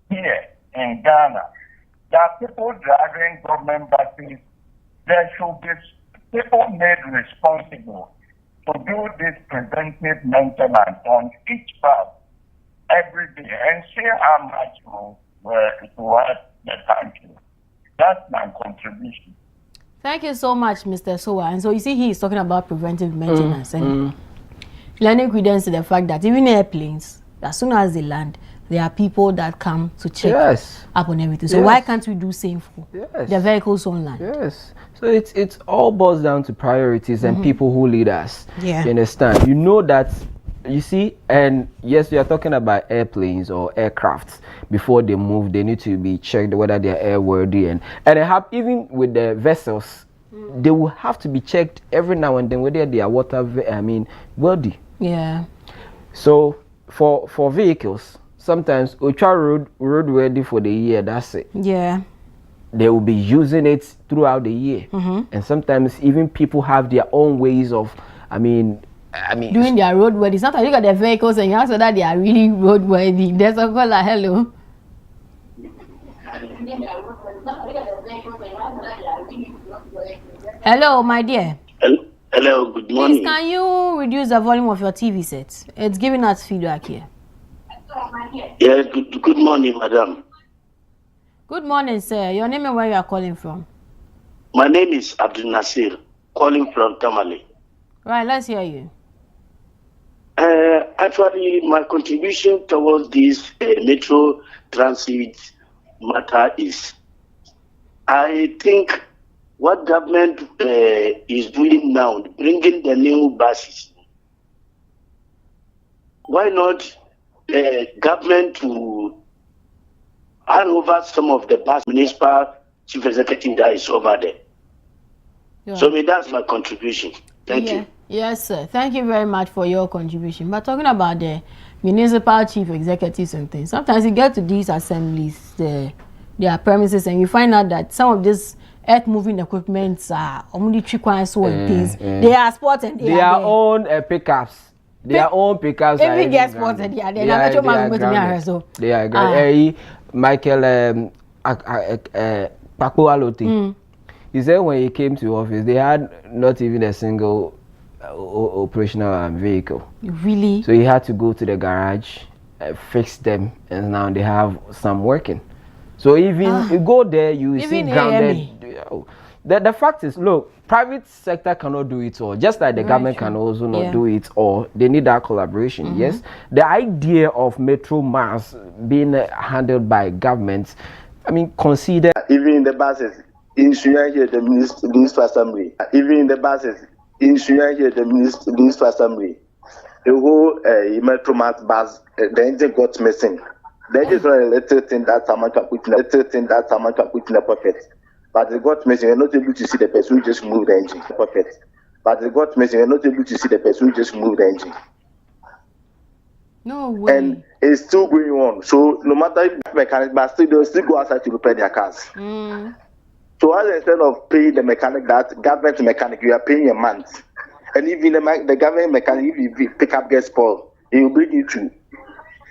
here in Ghana? There are people driving government buses. There should be people made responsible to do this preventive maintenance on each bus every day and see how much it will help the country. That's my contribution. Thank you so much, Mr. Sowa. And so you see, he is talking about preventive maintenance and lending credence to the fact that even airplanes, as soon as they land, there are people that come to check up on everything. So why can't we do same for the vehicles on land? Yes. So it's all boils down to priorities and people who lead us. Yeah. You understand? You know that, you see, and yes, we are talking about airplanes or aircrafts. Before they move, they need to be checked whether they are airworthy, and they have, even with the vessels, they will have to be checked every now and then whether they are worthy. Yeah. So for vehicles, sometimes ultra road ready for the year. That's it. Yeah. They will be using it throughout the year, and sometimes even people have their own ways of, doing their roadworthy. Sometimes you look at their vehicles and you ask whether they are really roadworthy. There's a call like hello. Hello, my dear. Hello, good morning. Please, can you reduce the volume of your TV set? It's giving us feedback here. Yeah, good morning, madam. Good morning, sir. Your name and where you are calling from? My name is Abdul Nasir, calling from Tamale. Right, let's hear you. Actually, my contribution towards this metro transit matter is, I think what government is doing now, bringing the new buses. Why not government to hand over some of the bus municipal chief executive that is over there? Yeah. So that's my contribution. Thank you. Yes, sir. Thank you very much for your contribution. But talking about the municipal chief executives and things, sometimes you get to these assemblies, their premises, and you find out that some of these earth moving equipments are only and things. They are sports and they are own pickups. Their own pickups. Every guest sports and they are there. They are grounded. Michael Paco Alote. He said when he came to office, they had not even a single operational vehicle. Really? So he had to go to the garage, fix them, and now they have some working. So even you go there, you see grounded. The fact is, look, private sector cannot do it all. Just like the government can also not do it all. They need that collaboration. Yes, the idea of metro mass being handled by governments, consider even in the buses. Insurance here, the municipal assembly. Even in the buses, insurance here, the municipal assembly. The whole metro mass bus, the engine got missing. They just want a little thing that someone can put in the pocket. But they got missing. You're not able to see the person who just moved the engine pocket. But they got missing. You're not able to see the person who just moved the engine. No way. And it's still going on. So no matter if mechanics, but still they'll still go outside to repair their cars. So as instead of paying the mechanic, that government mechanic, you are paying a month. And even the government mechanic, if you pick up gets spoiled, he will bring you to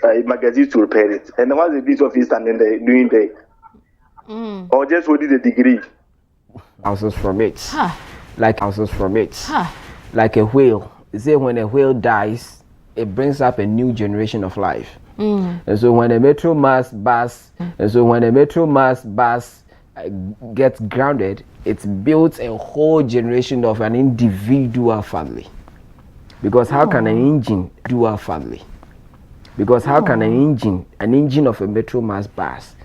a magazine to repair it. And then once the business office and then they doing the or just holding the degree. Houses from it. Like houses from it. Like a whale. They say when a whale dies, it brings up a new generation of life. And so when a metro mass bus gets grounded, it's built a whole generation of an individual family. Because how can an engine do a family? Because how can an engine of a metro mass bus,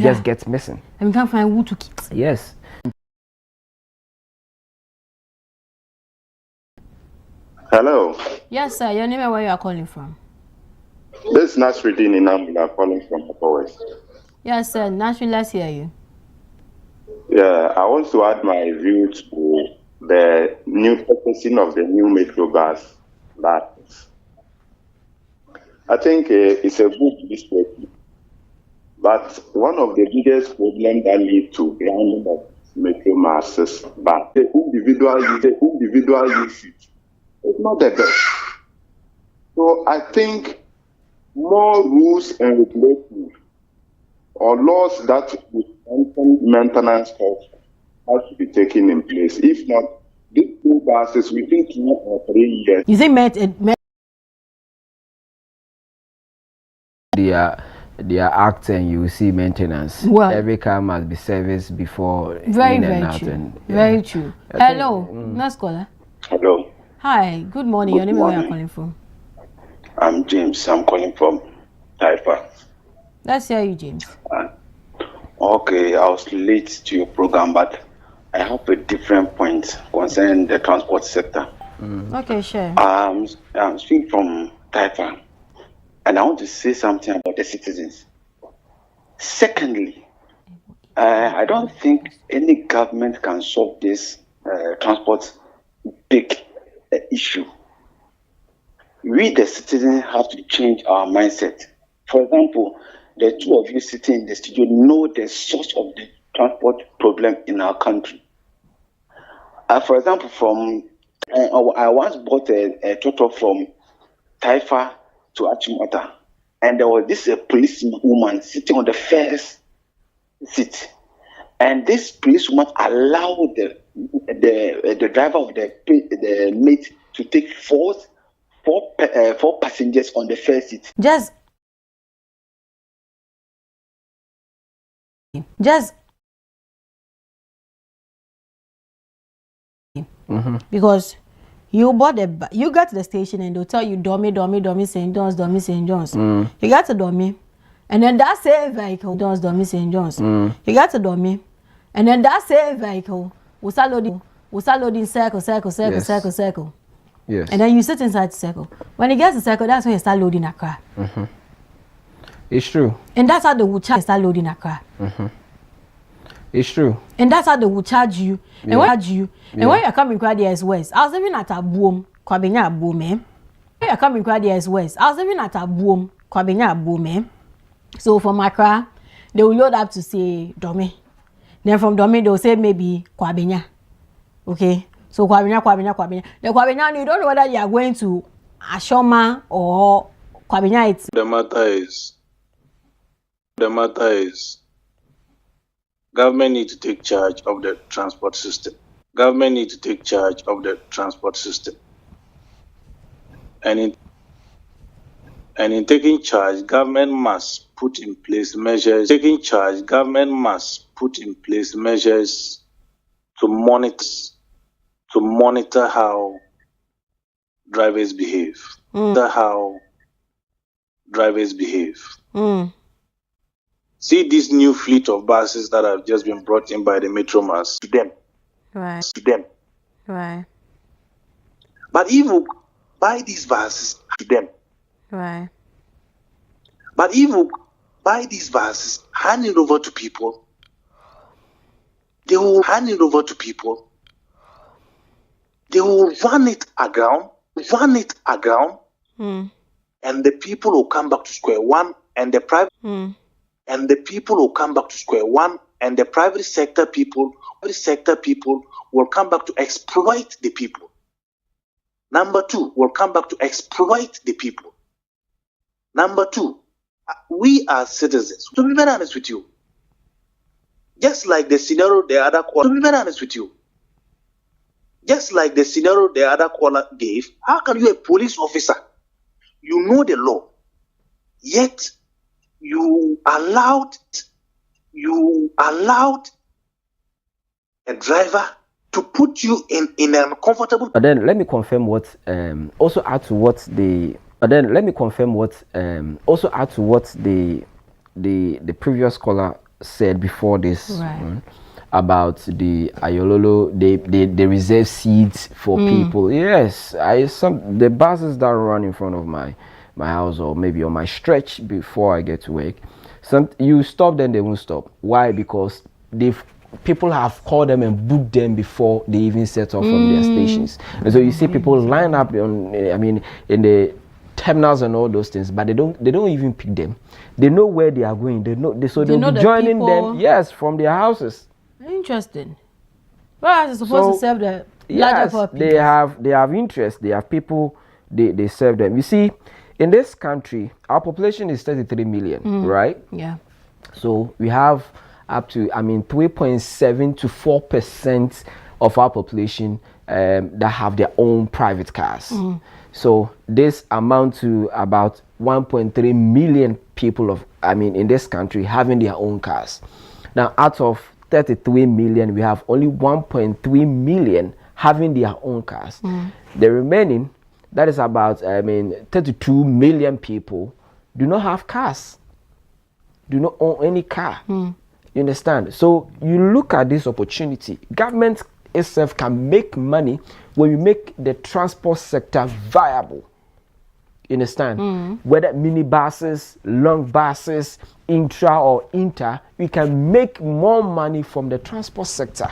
just gets missing? And we can't find who to keep. Yes. Hello. Yes, sir. Your name and where you are calling from? This is Nasruddin Inamula calling from Upper West. Yes, sir. Naturally, let's hear you. Yeah, I want to add my view to the new purchasing of the new metro bus. I think it's a good initiative. But one of the biggest problems that lead to grounding of metro masses, but the individual usage is not the best. So I think more rules and regulations or laws that will strengthen maintenance costs has to be taken in place. If not, these two buses within 2 or 3 years. You think they are acting, you will see maintenance. Well, every car must be serviced before very in and very out. true. And, yeah. Very true. Hello, nurse caller. Hello. Hi, good morning. Your name and where you're calling from? I'm James. I'm calling from Taifa. Let's hear you, James. Okay, I was late to your program, but I have a different point concerning the transport sector. Okay, sure. I'm speaking from Taifa, and I want to say something about the citizens. Secondly, I don't think any government can solve this transport big issue. We, the citizens, have to change our mindset. For example, the two of you sitting in the studio know the source of the transport problem in our country. For example, I once bought a total from Taifa to Achimota, and there was this police woman sitting on the first seat, and this police woman allowed the driver of the mate to take four passengers on the first seat. Just because you bought you got to the station and they'll tell you dummy St. John's. You got a dummy, and then that same vehicle dummy St. John's. You got a dummy, and then that same vehicle will start loading circle. Yes. And then you sit inside the circle. When it gets to circle, that's when you start loading a car. It's true. And that's how they will start loading a car. It's true. And that's how they will charge you. And when you're coming to West, I was living at a boom, Kwabenya boom, eh? When you're coming to West, I was living at a boom, Kwabenya boom, eh? So for my car, they will load up to say Dome. Then from Dome, they'll say maybe Kwabenya. Okay? So Kwabenya. The Kwabenya, you don't know whether you are going to Ashoma or Kwabenya. The matter is, government need to take charge of the transport system. And in taking charge, government must put in place measures. To monitor how drivers behave. See this new fleet of buses that have just been brought in by the Metro Mass. To them. Right. But if you buy these buses to them. Right. But if you buy these buses, hand it over to people. They will hand it over to people. They will run it aground. And the people will come back to square one, and the private and the people will come back to square one, and the private sector people will come back to exploit the people. Number two, will come back to exploit the people. Number two, we as citizens, to be very honest with you, just like the scenario the other caller gave, how can you, a police officer, you know the law, yet you allowed a driver to put you in an uncomfortable. But then let me confirm what also add to what the previous caller said before this. Right. About the Ayololo, they reserve seats for people. Yes, the buses that run in front of my house, or maybe on my stretch before I get to work, you stop them, they won't stop. Why? Because people have called them and booked them before they even set off from their stations. And so you see people line up in the terminals and all those things, but they don't even pick them. They know where they are going. They'll be joining them. Yes, from their houses. Interesting. Well, it's supposed to serve the larger population. They have interest. They have people. They serve them. You see, in this country, our population is 33 million, right? Yeah. So we have up to 3.7 to 4% of our population that have their own private cars. So this amount to about 1.3 million people in this country having their own cars. Now, out of 33 million, we have only 1.3 million having their own cars. The remaining, that is about 32 million people do not have cars, do not own any car. You understand? So you look at this opportunity. Government itself can make money when you make the transport sector viable. You understand? Whether minibuses, long buses, intra or inter, we can make more money from the transport sector.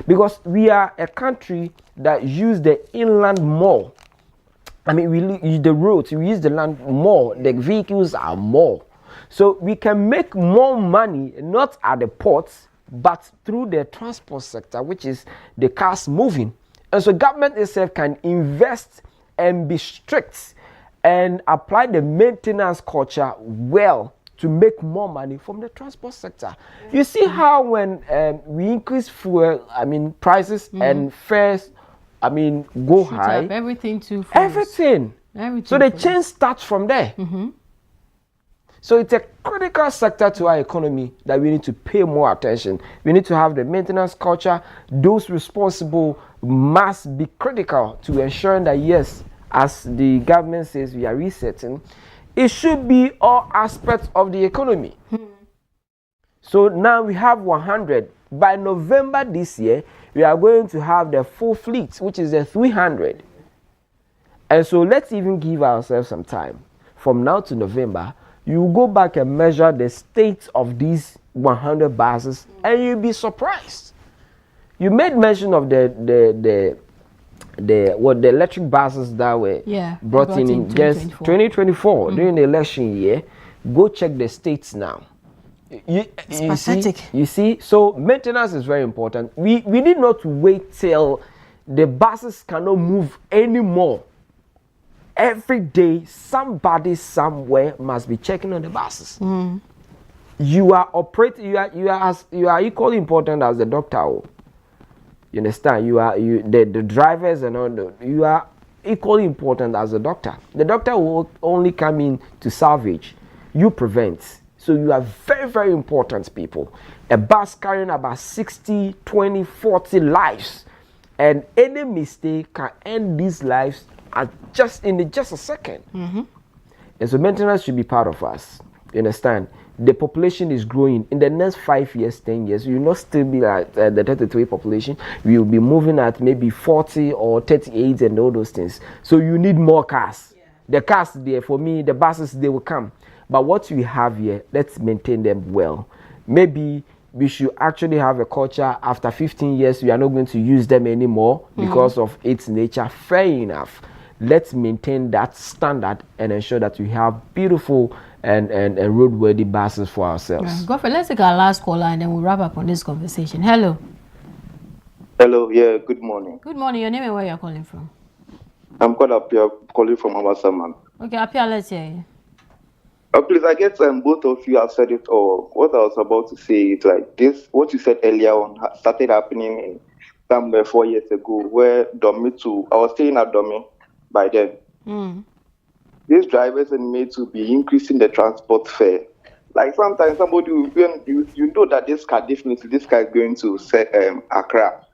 Because we are a country that use the inland more. We use the roads, we use the land more, the vehicles are more. So we can make more money, not at the ports, but through the transport sector, which is the cars moving. And so government itself can invest and be strict and apply the maintenance culture well to make more money from the transport sector. You see how when we increase fuel, prices and fares, go high. Everything too. Everything. So the change starts from there. So it's a critical sector to our economy that we need to pay more attention. We need to have the maintenance culture. Those responsible must be critical to ensuring that, yes, as the government says, we are resetting. It should be all aspects of the economy. So now we have 100. By November this year, we are going to have the full fleet, which is the 300. And so let's even give ourselves some time. From now to November, you go back and measure the state of these 100 buses, and you'll be surprised. You made mention of the electric buses that were brought in just 2024 during the election year. Go check the states now. It's pathetic. You see, so maintenance is very important. We need not wait till the buses cannot move anymore. Every day, somebody somewhere must be checking on the buses. You are operating. You are equally important as the doctor. You understand? The drivers and all. You are equally important as the doctor. The doctor will only come in to salvage. You prevent. So you are very, very important people. A bus carrying about 60, 20, 40 lives, and any mistake can end these lives just a second. And so maintenance should be part of us. You understand? The population is growing. In the next 5 years, 10 years, we will not still be at the 33 population. We will be moving at maybe 40 or 38 and all those things. So you need more cars. The cars there, for me, the buses, they will come. But what we have here, let's maintain them well. Maybe we should actually have a culture after 15 years, we are not going to use them anymore because of its nature. Fair enough. Let's maintain that standard and ensure that we have beautiful and roadworthy buses for ourselves. Godfrey, let's take our last caller and then we'll wrap up on this conversation. Hello. Hello, good morning. Good morning. Your name and where you're calling from? I'm called Apia, calling from Hamasaman. Okay, Apia, let's hear you. Please, I guess both of you have said it all. What I was about to say is like this, what you said earlier on started happening in somewhere 4 years ago, where I was staying at Domi by then. These drivers are made to be increasing the transport fare. Like sometimes somebody, you know that this car is going to Accra.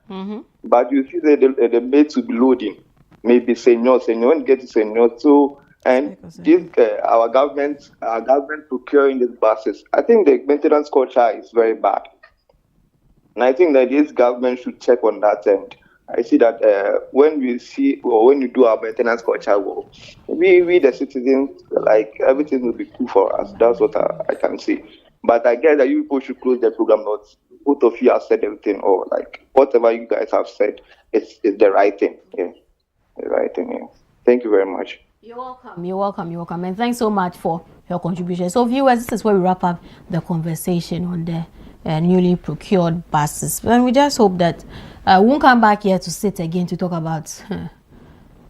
But you see that they're made to be loading. Maybe Senor, when you get to Senor. So, and this our government procuring these buses. I think the maintenance culture is very bad. And I think that this government should check on that end. I see that when we do our maintenance culture, we the citizens, like everything will be cool for us. That's what I can see. But I guess that you people should close the program. Not both of you have said everything, or like whatever you guys have said, it's the right thing. Yeah, the right thing. Yeah. Thank you very much. You're welcome. And thanks so much for your contribution. So viewers, this is where we wrap up the conversation on the newly procured buses. And we just hope that we won't come back here to sit again to talk about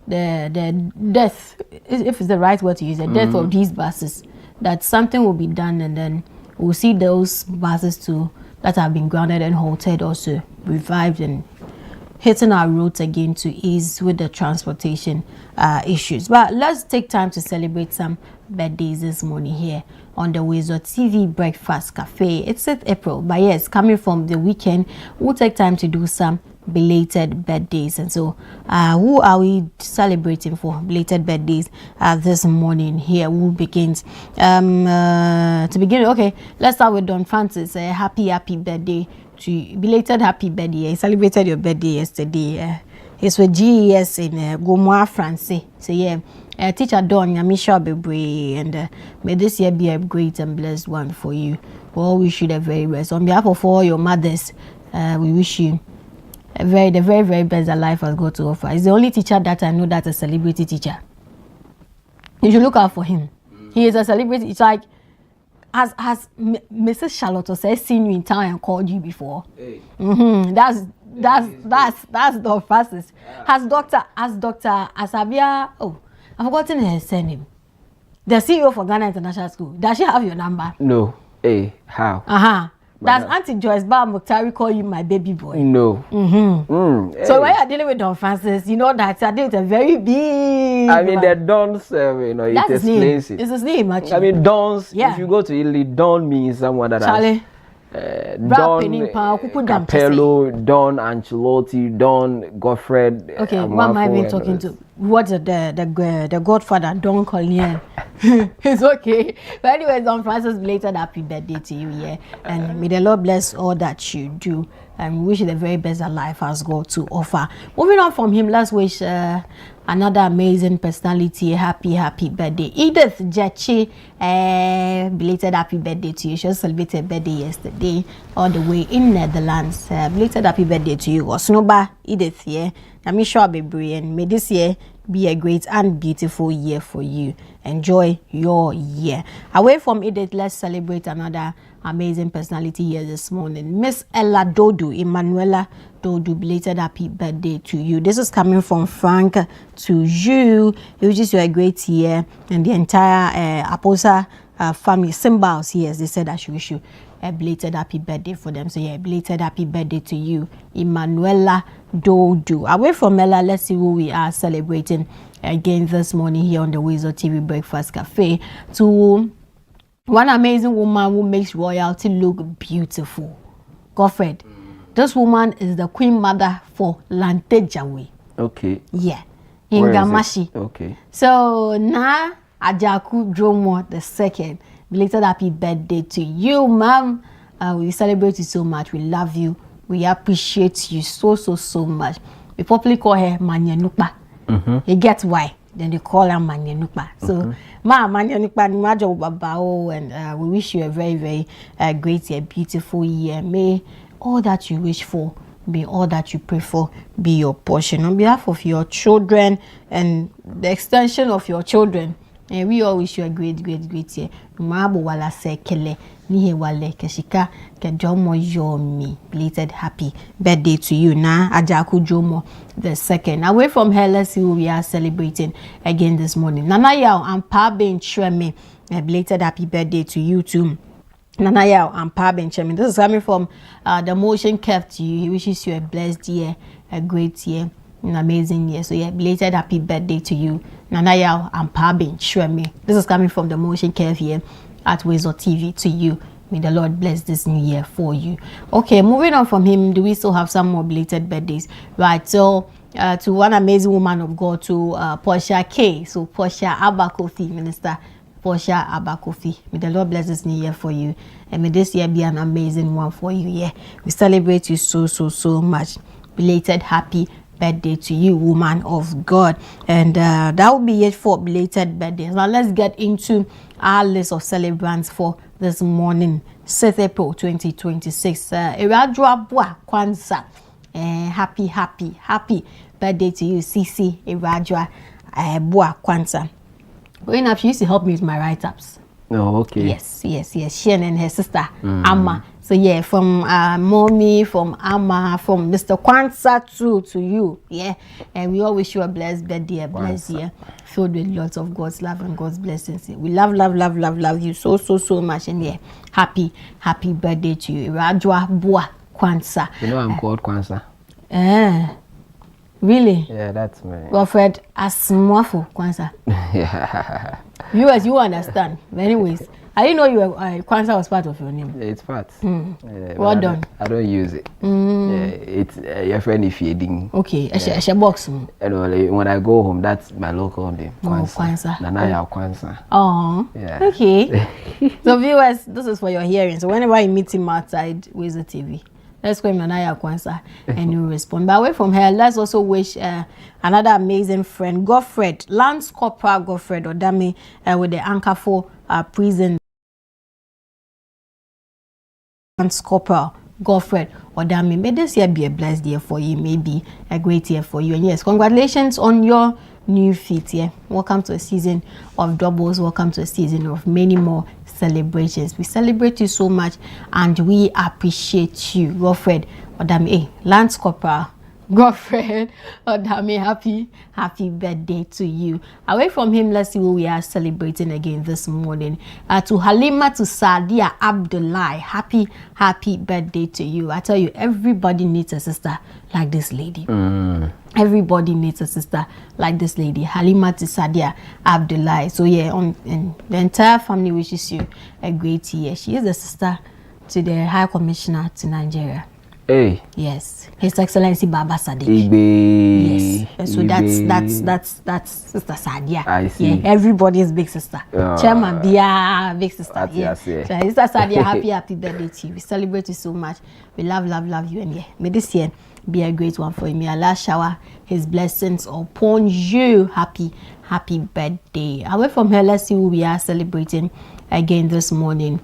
the death, if it's the right word to use, the death of these buses. That something will be done, and then we'll see those buses too that have been grounded and halted also revived and hitting our roads again to ease with the transportation issues. But let's take time to celebrate some birthdays this morning here on the WoezorTV Breakfast Cafe. It's 6th April, but yes, coming from the weekend, we'll take time to do some belated birthdays. And so who are we celebrating for belated birthdays this morning here? Who begins to begin? Okay, let's start with Don Francis. Happy birthday to you. Belated happy birthday. He celebrated your birthday yesterday. He's with GES in Gomoa, France. So yeah, teacher Don Yamisha Bebre, and may this year be a great and blessed one for you. We all wish you the very best. On behalf of all your mothers, we wish you the very, very best that life has got to offer. He's the only teacher that I know that's a celebrity teacher. You should look out for him. He is a celebrity. It's like, has Mrs. Charlotte said seen you in town and called you before? Hey. That's Don Francis. Has Dr. Asabia, I've forgotten her surname. The CEO for Ghana International School. Does she have your number? No. Hey, how? Does Auntie Joyce Bar Mukhtari call you my baby boy? No. So when you're dealing with Don Francis, you know that you're dealing with a very big... I mean, the Don's, it explains it. It's his name, actually. I mean, Don's, if you go to Italy, Don means someone that has... Don Capello, Don Ancelotti, Don Godfred. Okay, what am I even talking to? What's the Godfather, Don Corleone? It's okay. But anyway, Don Francis, belated happy birthday to you, yeah. And may the Lord bless all that you do. And we wish you the very best that life has got to offer. Moving on from him, let's wish another amazing personality a happy birthday. Edith Jachi, belated happy birthday to you. She celebrated birthday yesterday all the way in Netherlands. Belated happy birthday to you. Osnoba Edith, yeah. I'm sure I'll be brilliant. May this year be a great and beautiful year for you. Enjoy your year. Away from Edith, let's celebrate another amazing personality here this morning. Miss Ella Dodu, Emanuela Dodu, belated happy birthday to you. This is coming from Frank to you. It wishes you a great year, and the entire Aposa family, Symbols, yes, they said I should wish you a belated happy birthday for them. So yeah, belated happy birthday to you, Emanuela Dodu. Away from Ella, let's see who we are celebrating again this morning here on the WoezorTV Breakfast Cafe. To one amazing woman who makes royalty look beautiful. Godfred, this woman is the queen mother for Lantejawe. Okay. Yeah. In Gamashi. Okay. So now Ajaku Dromo II. Belated happy birthday to you, ma'am. We celebrate you so much. We love you. We appreciate you so much. We popularly call her Manyanupa. You get why? Then they call her Manyanupa. So, Ma Manyanupa, Nimajo Babao, and we wish you a very, very great year, beautiful year. May all that you wish for, may all that you pray for be your portion. On behalf of your children and the extension of your children, and we all wish you a great year. Mabu wala sekele nihe wale keshika ke jomo yomi. Belated happy birthday to you na Ajaku Jomo II. Away from her, let's see who we are celebrating again this morning. Nana Yao and Pa Ben Chweme. Belated happy birthday to you too. Nana Yao and Pa Ben Chweme. This is coming from the motion kept to you. He wishes you a blessed year, a great year, an amazing year. So yeah, belated happy birthday to you, Nana Yao and Pa Ben Chweme. This is coming from the motion curve here at WoezorTV to you. May the Lord bless this new year for you. Okay, moving on from him, do we still have some more belated birthdays? Right, so to one amazing woman of God, to Portia K. So Portia Abakofi, Minister Portia Abakofi. May the Lord bless this new year for you. And may this year be an amazing one for you. Yeah, we celebrate you so much. Belated happy birthday to you, woman of God. And that will be it for belated birthdays. Now let's get into our list of celebrants for this morning, 6th April 2026. Iradua Bua Kwanzaa. Happy birthday to you, Sisi Iradua Bua Kwanzaa. Growing up, she used to help me with my write-ups. Oh, okay. Yes. She and her sister, Amma, So yeah, from mommy, from Amma, from Mr. Kwanzaa too to you. Yeah, and we all wish you a blessed birthday, a blessed year, filled with lots of God's love and God's blessings. We love you so much, and yeah, happy birthday to you, Rajwa Bua Kwanzaa. You know I'm called Kwanzaa. Really? Yeah, that's me. Wilfred Asmwafo Kwanzaa. Yeah. Viewers, you understand. But anyways, I didn't know you were Kwanzaa was part of your name. Yeah, it's part. Well done. I don't use it. Yeah, it's your friend if feeding. Okay, I shall box. And when I go home, that's my local name. Kwanzaa. Nanaya Kwanzaa. Oh. Yeah. Okay. So viewers, this is for your hearing. So whenever you meet him outside WoezorTV, let's call him Nanaya Kwanzaa and you respond. But away from her, let's also wish another amazing friend, Godfred, Lance Corporal Godfred Odame, with the anchor for prison. Lance Corporal Godfred Odame, may this year be a blessed year for you, maybe a great year for you. And yes, congratulations on your new feat. Yeah, welcome to a season of doubles. Welcome to a season of many more celebrations. We celebrate you so much and we appreciate you, Godfred Odame. Lance Corporal Godfred Odame, happy birthday to you. Away from him, let's see who we are celebrating again this morning. To Halima, to Sadia Abdullah, happy birthday to you. I tell you, everybody needs a sister like this lady. Everybody needs a sister like this lady, Halima to Sadia Abdullah. So yeah, and the entire family wishes you a great year. She is the sister to the High Commissioner to Nigeria. Hey. Yes, His Excellency Baba Sadiq. Yes, so that's Sister Sadia. I see. Yeah, everybody's big sister. Chairman Bia, big sister. Yeah. So Sister Sadia, happy birthday to you. We celebrate you so much. We love you, and yeah, may this year be a great one for you. May Allah shower His blessings upon you. Happy birthday. Away from here, let's see who we are celebrating again this morning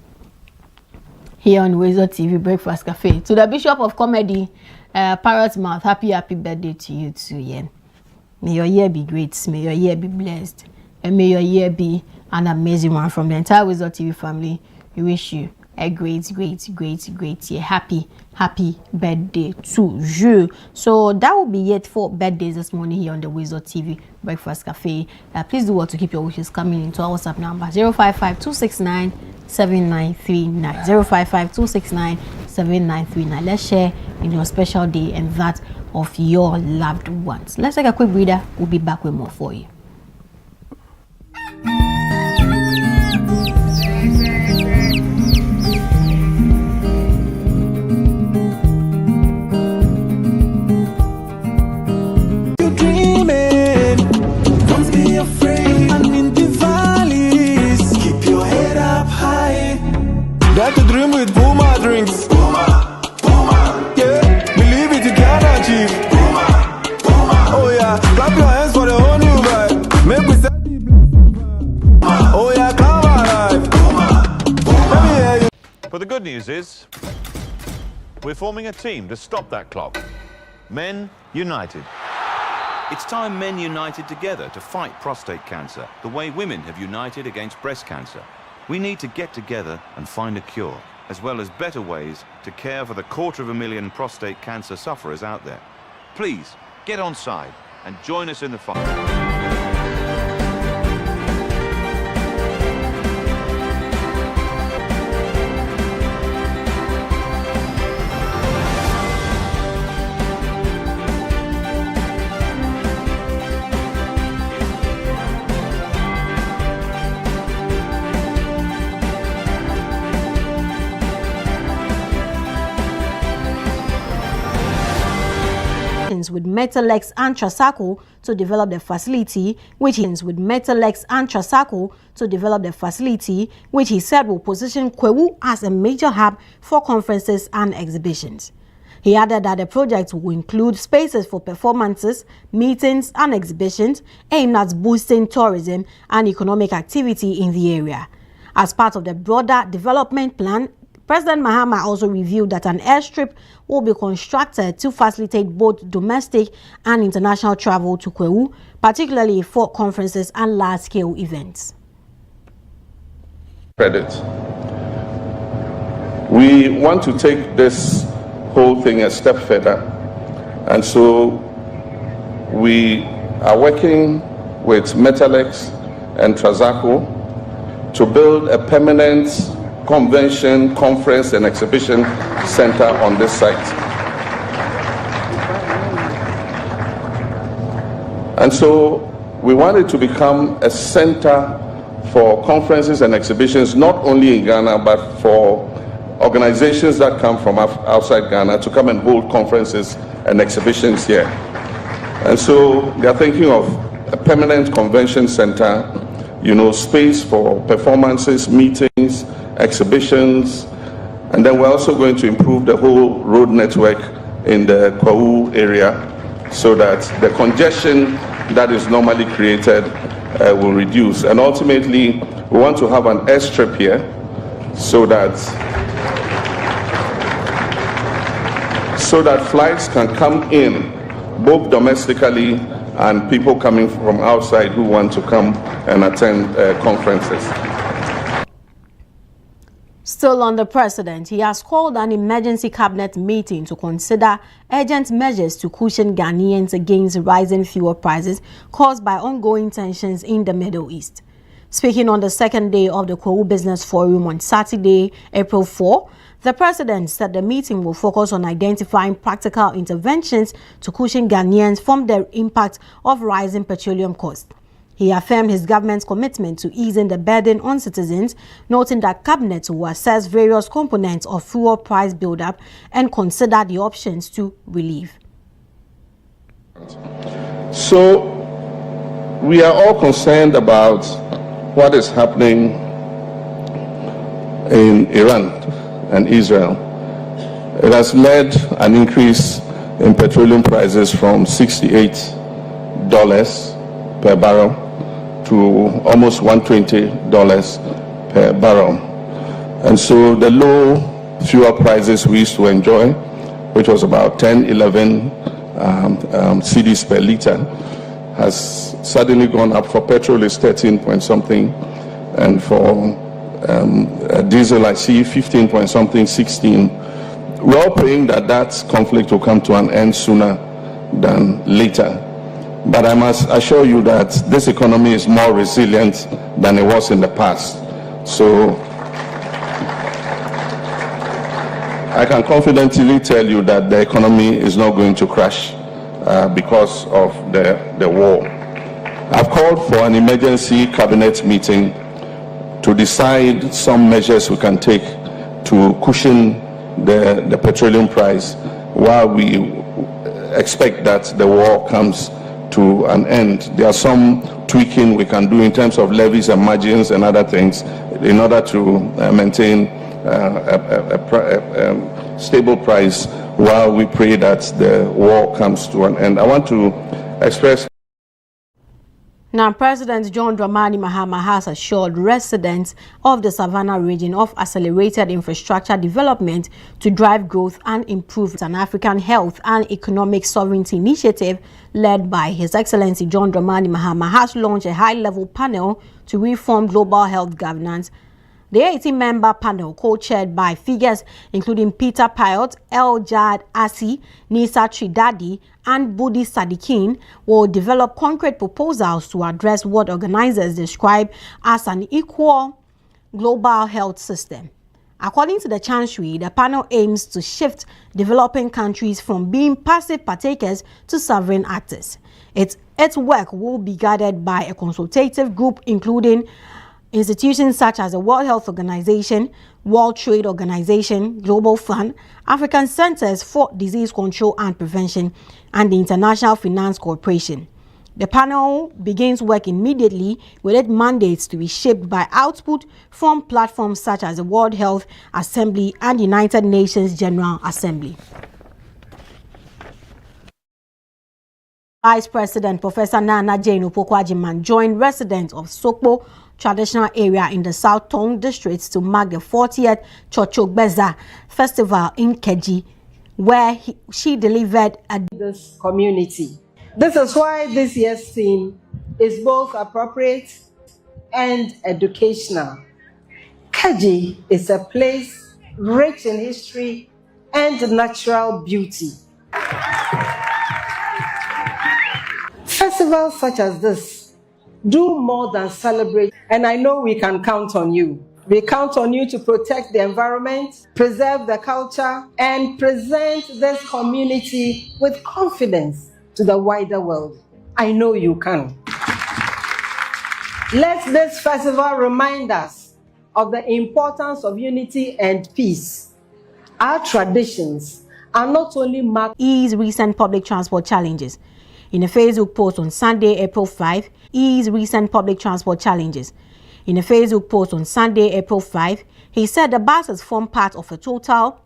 here on WoezorTV Breakfast Cafe. To the Bishop of Comedy, Parrot Mouth, happy birthday to you too, yeah. May your year be great, may your year be blessed, and may your year be an amazing one. From the entire WoezorTV family, we wish you a great year. Happy birthday to you. So that will be it for birthdays this morning here on the WoezorTV Breakfast Cafe. Please do well to keep your wishes coming into our WhatsApp number 055-269-7939. 055-269-7939. Let's share in your special day and that of your loved ones. Let's take a quick breather. We'll be back with more for you. Dare to dream with Puma drinks. Yeah, believe it, you can achieve. Oh yeah, clap your hands for the whole new vibe. Make we set the blessing. Oh yeah, come alive. Let me hear you. But the good news is, we're forming a team to stop that clock. Men United. It's time men united together to fight prostate cancer, the way women have united against breast cancer. We need to get together and find a cure, as well as better ways to care for the 250,000 prostate cancer sufferers out there. Please, get on side and join us in the fight. With Metalex and Trasaco to develop the facility, which he said will position Kwewu as a major hub for conferences and exhibitions. He added that the project will include spaces for performances, meetings and exhibitions aimed at boosting tourism and economic activity in the area. As part of the broader development plan, President Mahama also revealed that an airstrip will be constructed to facilitate both domestic and international travel to Kwewu, particularly for conferences and large-scale events. Credit. We want to take this whole thing a step further, and so we are working with Metalex and Trazaco to build a permanent convention, conference, and exhibition center on this site. And so we want it to become a center for conferences and exhibitions, not only in Ghana, but for organizations that come from outside Ghana to come and hold conferences and exhibitions here. And so they are thinking of a permanent convention center, space for performances, meetings, exhibitions, and then we're also going to improve the whole road network in the Kwahu area so that the congestion that is normally created will reduce. And ultimately, we want to have an airstrip here so that flights can come in both domestically and people coming from outside who want to come and attend conferences. Still on the president, he has called an emergency cabinet meeting to consider urgent measures to cushion Ghanaians against rising fuel prices caused by ongoing tensions in the Middle East. Speaking on the second day of the Kwahu Business Forum on Saturday, April 4, the president said the meeting will focus on identifying practical interventions to cushion Ghanaians from the impact of rising petroleum costs. He affirmed his government's commitment to easing the burden on citizens, noting that cabinet will assess various components of fuel price buildup and consider the options to relieve. So we are all concerned about what is happening in Iran and Israel. It has led an increase in petroleum prices from $68 per barrel to almost $120 per barrel. And so the low fuel prices we used to enjoy, which was about 10, 11 cedis per liter, has suddenly gone up. For petrol is 13 point something, and for diesel I see 15 point something, 16. We're all praying that that conflict will come to an end sooner than later. But I must assure you that this economy is more resilient than it was in the past. So I can confidently tell you that the economy is not going to crash because of the war. I've called for an emergency cabinet meeting to decide some measures we can take to cushion the petroleum price while we expect that the war comes to an end. There are some tweaking we can do in terms of levies and margins and other things in order to maintain a stable price while we pray that the war comes to an end. I want to express. Now, President John Dramani Mahama has assured residents of the Savannah region of accelerated infrastructure development to drive growth and improve an African health and economic sovereignty initiative led by His Excellency John Dramani Mahama has launched a high-level panel to reform global health governance. The 18-member panel, co-chaired by figures including Peter Piot, El Jad Asi, Nisa Tridadi, and Budi Sadikin, will develop concrete proposals to address what organizers describe as an equal global health system. According to the Chancery, the panel aims to shift developing countries from being passive partakers to sovereign actors. Its work will be guided by a consultative group including institutions such as the World Health Organization, World Trade Organization, Global Fund, African Centers for Disease Control and Prevention, and the International Finance Corporation. The panel begins work immediately with its mandates to be shaped by output from platforms such as the World Health Assembly and United Nations General Assembly. Vice President Professor Nana Jane Opoku-Agyeman joined residents of Sokpo traditional area in the South Tong districts to mark the 40th Chochogbeza festival in Keji, where she delivered this community. This is why this year's theme is both appropriate and educational. Keji is a place rich in history and natural beauty. Festivals such as this do more than celebrate, and I know we can count on you. We count on you to protect the environment, preserve the culture, and present this community with confidence to the wider world. I know you can. Let this festival remind us of the importance of unity and peace. Our traditions are not only marked ease recent public transport challenges. In a Facebook post on Sunday, April 5, ease recent public transport challenges. In a Facebook post on Sunday, April 5, he said the buses form part of a total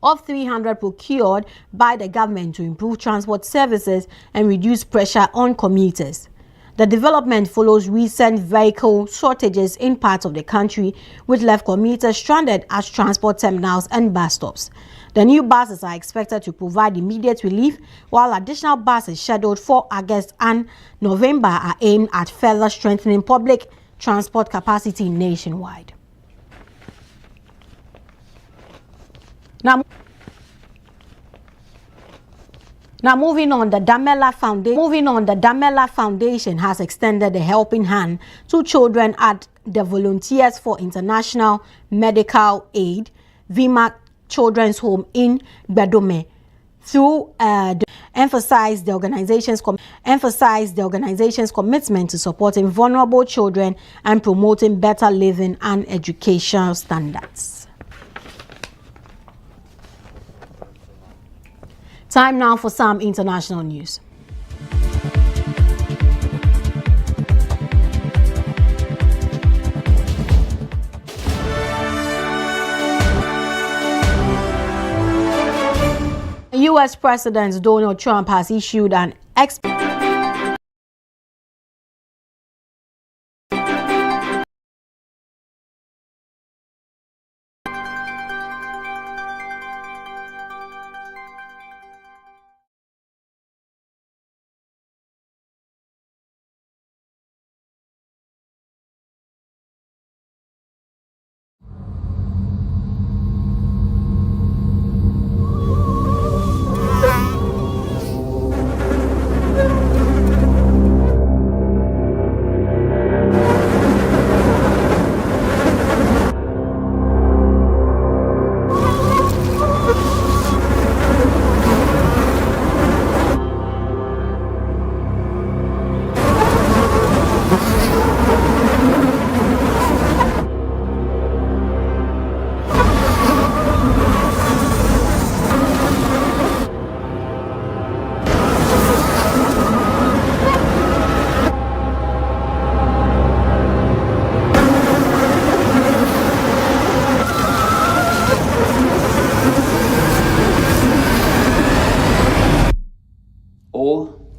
of 300 procured by the government to improve transport services and reduce pressure on commuters. The development follows recent vehicle shortages in parts of the country, which left commuters stranded at transport terminals and bus stops. The new buses are expected to provide immediate relief, while additional buses scheduled for August and November are aimed at further strengthening public transport capacity nationwide. Now moving on, the Damela Foundation has extended a helping hand to children at the Volunteers for International Medical Aid (VIMA) Children's Home in Bedome, through emphasize the organization's commitment to supporting vulnerable children and promoting better living and educational standards. Time now for some international news. U.S. President Donald Trump has issued an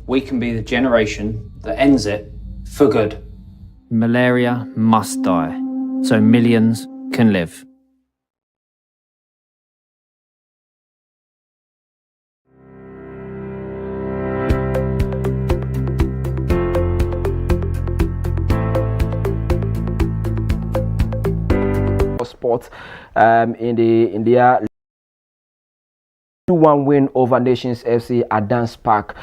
we can be the generation that ends it for good. Malaria must die, so millions can live. Sports in their 2-1 win over Nations FC at Dance Park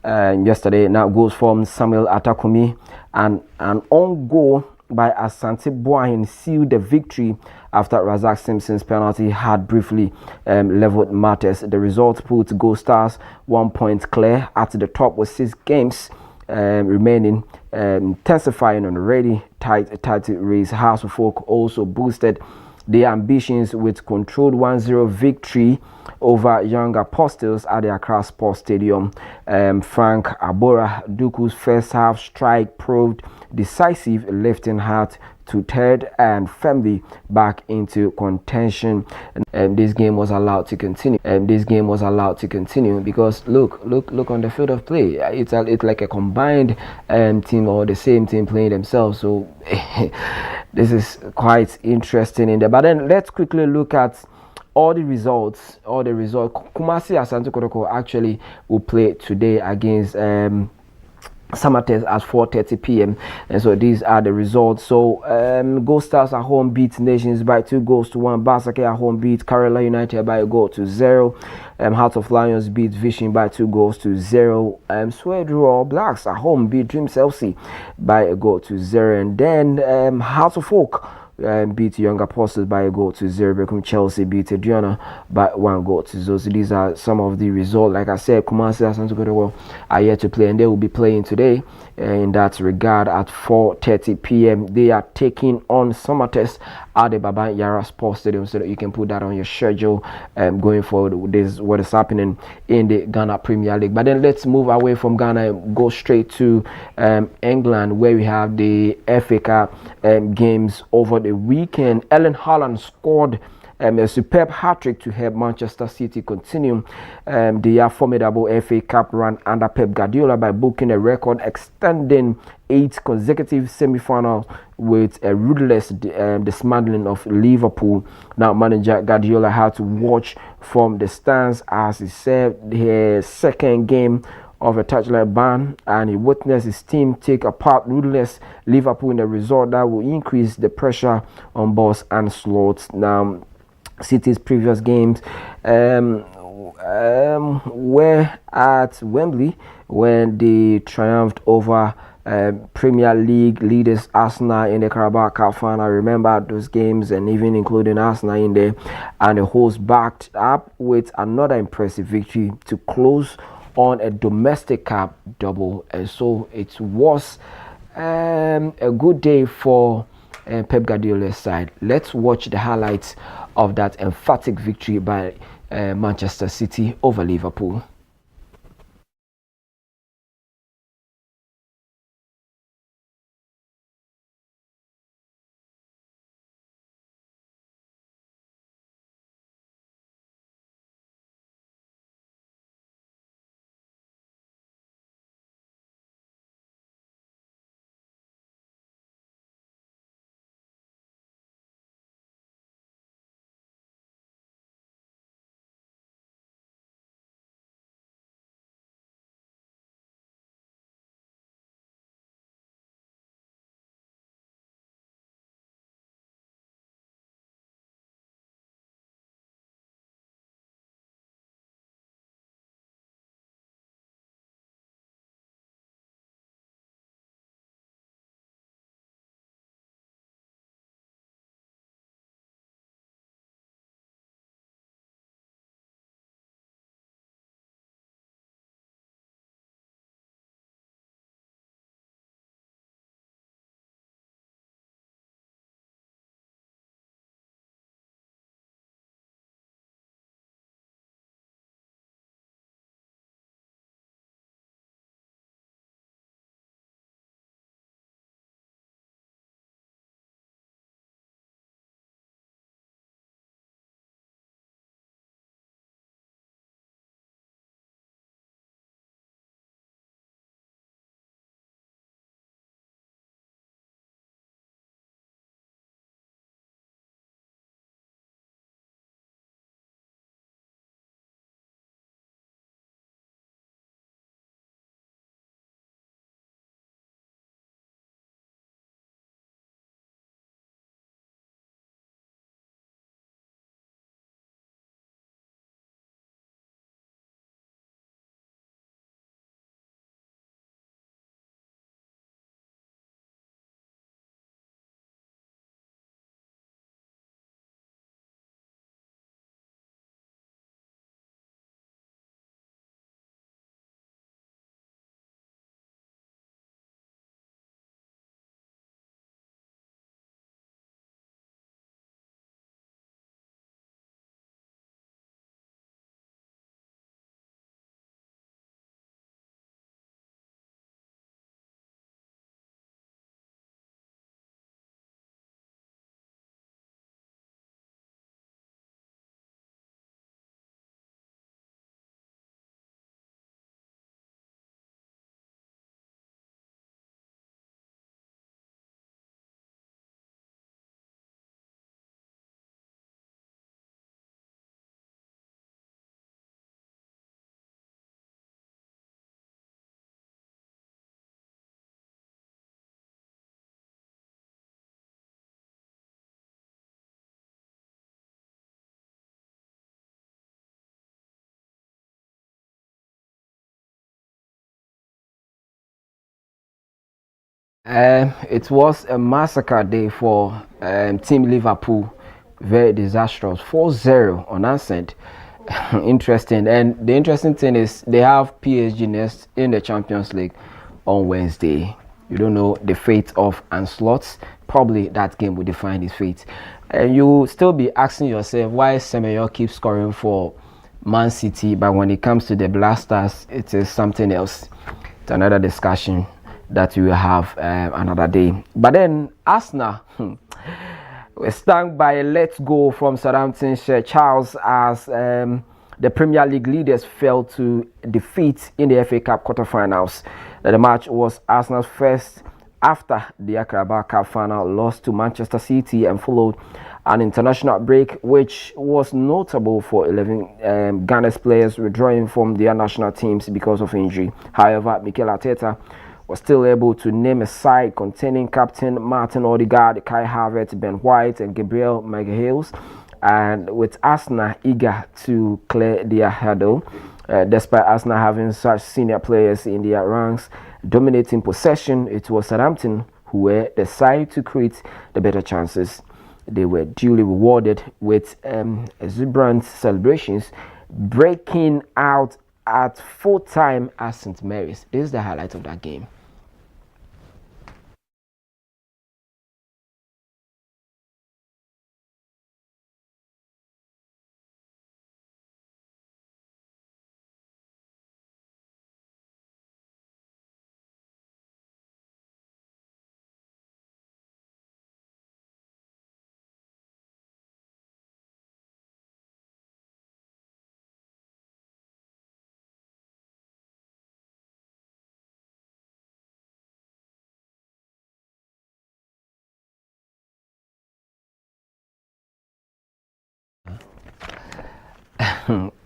yesterday. Now goals from Samuel Atakumi and an own goal by Asante Boahin sealed the victory after Razak Simpson's penalty had briefly leveled matters. The result put Gold Stars 1 point clear at the top with 6 games remaining, intensifying on already tight race. House of Folk also boosted their ambitions with controlled 1-0 victory over Young Apostles at the Accra Sports Stadium. Frank Abora Duku's first half strike proved decisive, lifting Heart to third and firmly back into contention. And this game was allowed to continue. Because look on the field of play. It's like a combined team, or the same team playing themselves. So this is quite interesting in there. But then let's quickly look at all the results. Kumasi Asante Kotoko actually will play today against summer test at 4:30 p.m. and so these are the results. So Gold Stars at home beat Nations by 2-1. Basake at home beat Kerala United by 1-0. Heart of Lions beat Vision by 2-0. Swedru All Blacks at home beat Dreams FC by 1-0. And then Heart of Oak beat Young Apostles by 1-0. Become Chelsea beat Adriana by 1-0. So these are some of the results. Like I said, Kumasi Asante Kotoko are yet to play, and they will be playing today. In that regard, at 4:30 p.m., they are taking on Summer Test at the Baba Yara Sports Stadium, so that you can put that on your schedule going forward. This is what is happening in the Ghana Premier League. But then let's move away from Ghana and go straight to England, where we have the FA Cup games over the weekend. Erling Haaland scored a superb hat-trick to help Manchester City continue their formidable FA Cup run under Pep Guardiola by booking a record extending 8 consecutive semi-finals with a ruthless dismantling of Liverpool. Now manager Guardiola had to watch from the stands as he served his second game of a touchline ban, and he witnessed his team take apart ruthless Liverpool in a result that will increase the pressure on boss and slots. Now City's previous games were at Wembley when they triumphed over Premier League leaders Arsenal in the Carabao Cup final. I remember those games, and even including Arsenal in there, and the hosts backed up with another impressive victory to close on a domestic cup double. And so it was a good day for Pep Guardiola's side. Let's watch the highlights of that emphatic victory by Manchester City over Liverpool. It was a massacre day for Team Liverpool. Very disastrous. 4-0 on unanswered. Interesting. And the interesting thing is they have PSG next in the Champions League on Wednesday. You don't know the fate of Ancelotti. Probably that game will define his fate. And you still be asking yourself why Semenyo keeps scoring for Man City, but when it comes to the Blasters, it is something else. It's another discussion that we will have another day. But then Arsenal were stung by a let's go from Southampton's Charles as the Premier League leaders fell to defeat in the FA Cup quarterfinals. The match was Arsenal's first after the Carabao Cup final lost to Manchester City and followed an international break, which was notable for 11 Ghana's players withdrawing from their national teams because of injury. However, Mikel Arteta was still able to name a side containing captain Martin Odegaard, Kai Havertz, Ben White, and Gabriel Magalhaes, and with Arsenal eager to clear their hurdle. Despite Arsenal having such senior players in their ranks dominating possession, it was Southampton who were the side to create the better chances. They were duly rewarded with exuberant celebrations, breaking out at full time at St. Mary's. This is the highlight of that game.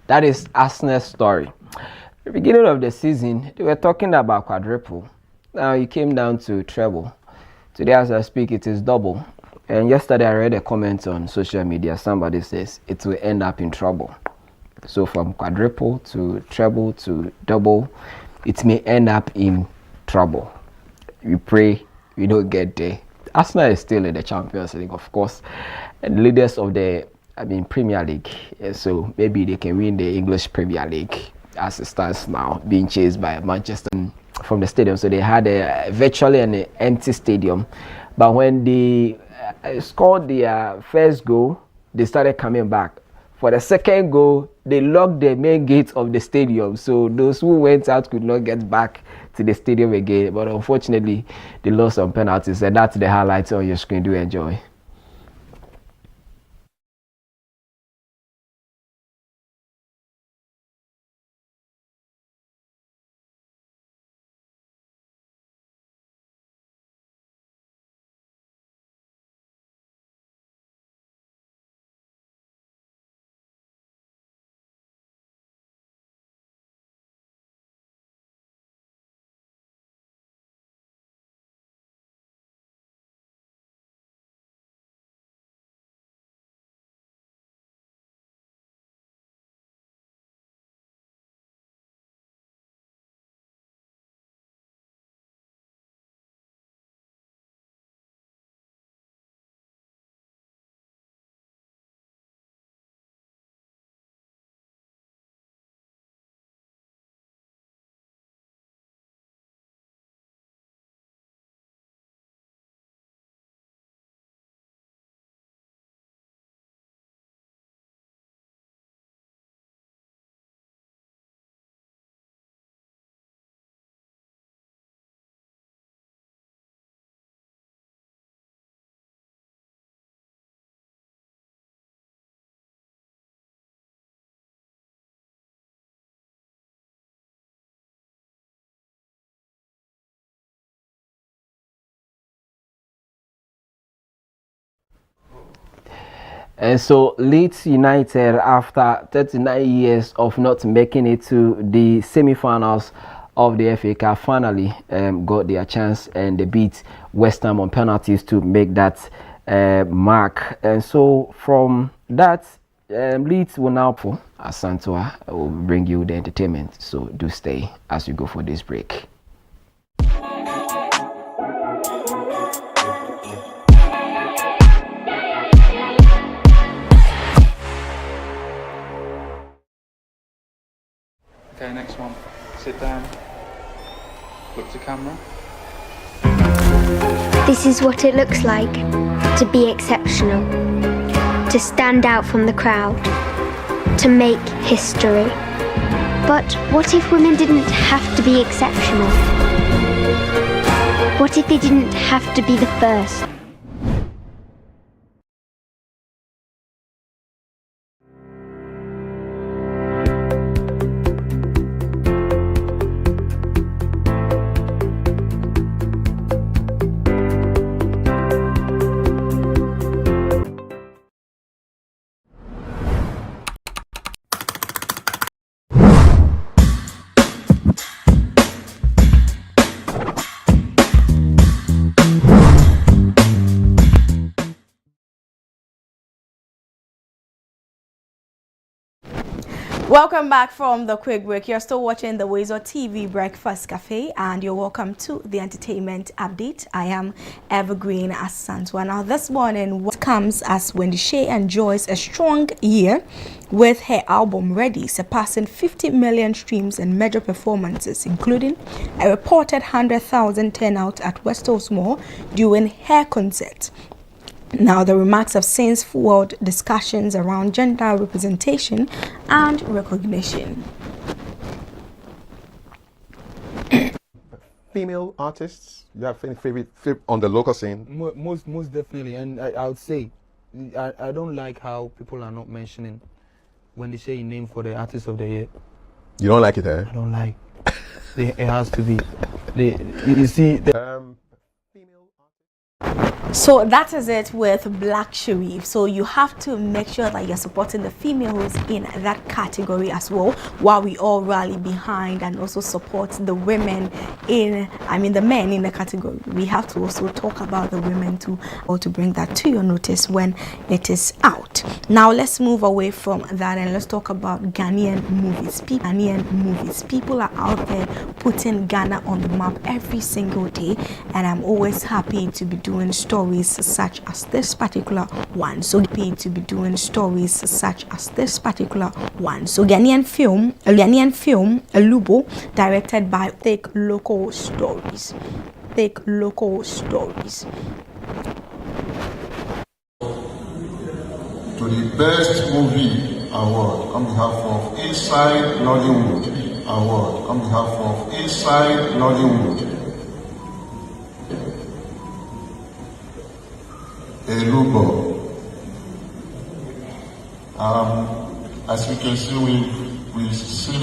That is Arsenal's story. At the beginning of the season, they were talking about quadruple. Now it came down to treble. Today, as I speak, it is double. And yesterday, I read a comment on social media. Somebody says it will end up in trouble. So from quadruple to treble to double, it may end up in trouble. We pray we don't get there. Arsenal is still in the Champions League, of course, and the leaders of the Premier League. So maybe they can win the English Premier League as it stands now, being chased by Manchester from the stadium. So they had virtually an empty stadium. But when they scored their first goal, they started coming back. For the second goal, they locked the main gate of the stadium. So those who went out could not get back to the stadium again. But unfortunately, they lost some penalties. And that's the highlights on your screen. Do enjoy. And so Leeds United, after 39 years of not making it to the semi-finals of the FA Cup, finally got their chance, and they beat West Ham on penalties to make that mark. And so from that, Leeds will now pull. Asantua will bring you the entertainment. So do stay as you go for this break. sit down, look to camera. This is what it looks like to be exceptional, to stand out from the crowd, to make history. But what if women didn't have to be exceptional? What if they didn't have to be the first? Welcome back from the quick break. You're still watching the WoezorTV Breakfast Cafe, and you're welcome to the entertainment update. I am Evergreen Asantwa. Now, this morning, what comes as Wendy Shay enjoys a strong year with her album Ready, surpassing 50 million streams and major performances, including a reported 100,000 turnout at West Coast Mall during her concert. Now, the remarks have since fueled discussions around gender representation and recognition. Female artists, you have any favorite on the local scene? Most definitely, and I would say I don't like how people are not mentioning when they say a name for the artist of the year. You don't like it, eh? I don't like. It has to be. You see. So that is it with Black Sharif. So you have to make sure that you're supporting the females in that category as well, while we all rally behind and also support the women the men in the category. We have to also talk about the women too, or to bring that to your notice when it is out. Now let's move away from that and let's talk about Ghanaian movies. People are out there putting Ghana on the map every single day, and I'm always happy to be doing stories such as this particular one. So Ghanaian film Alubo, directed by Take Local Stories. To the best movie award on behalf of Inside Nollywood award on behalf of Inside Nollywood. Elubo. As you can see, we see a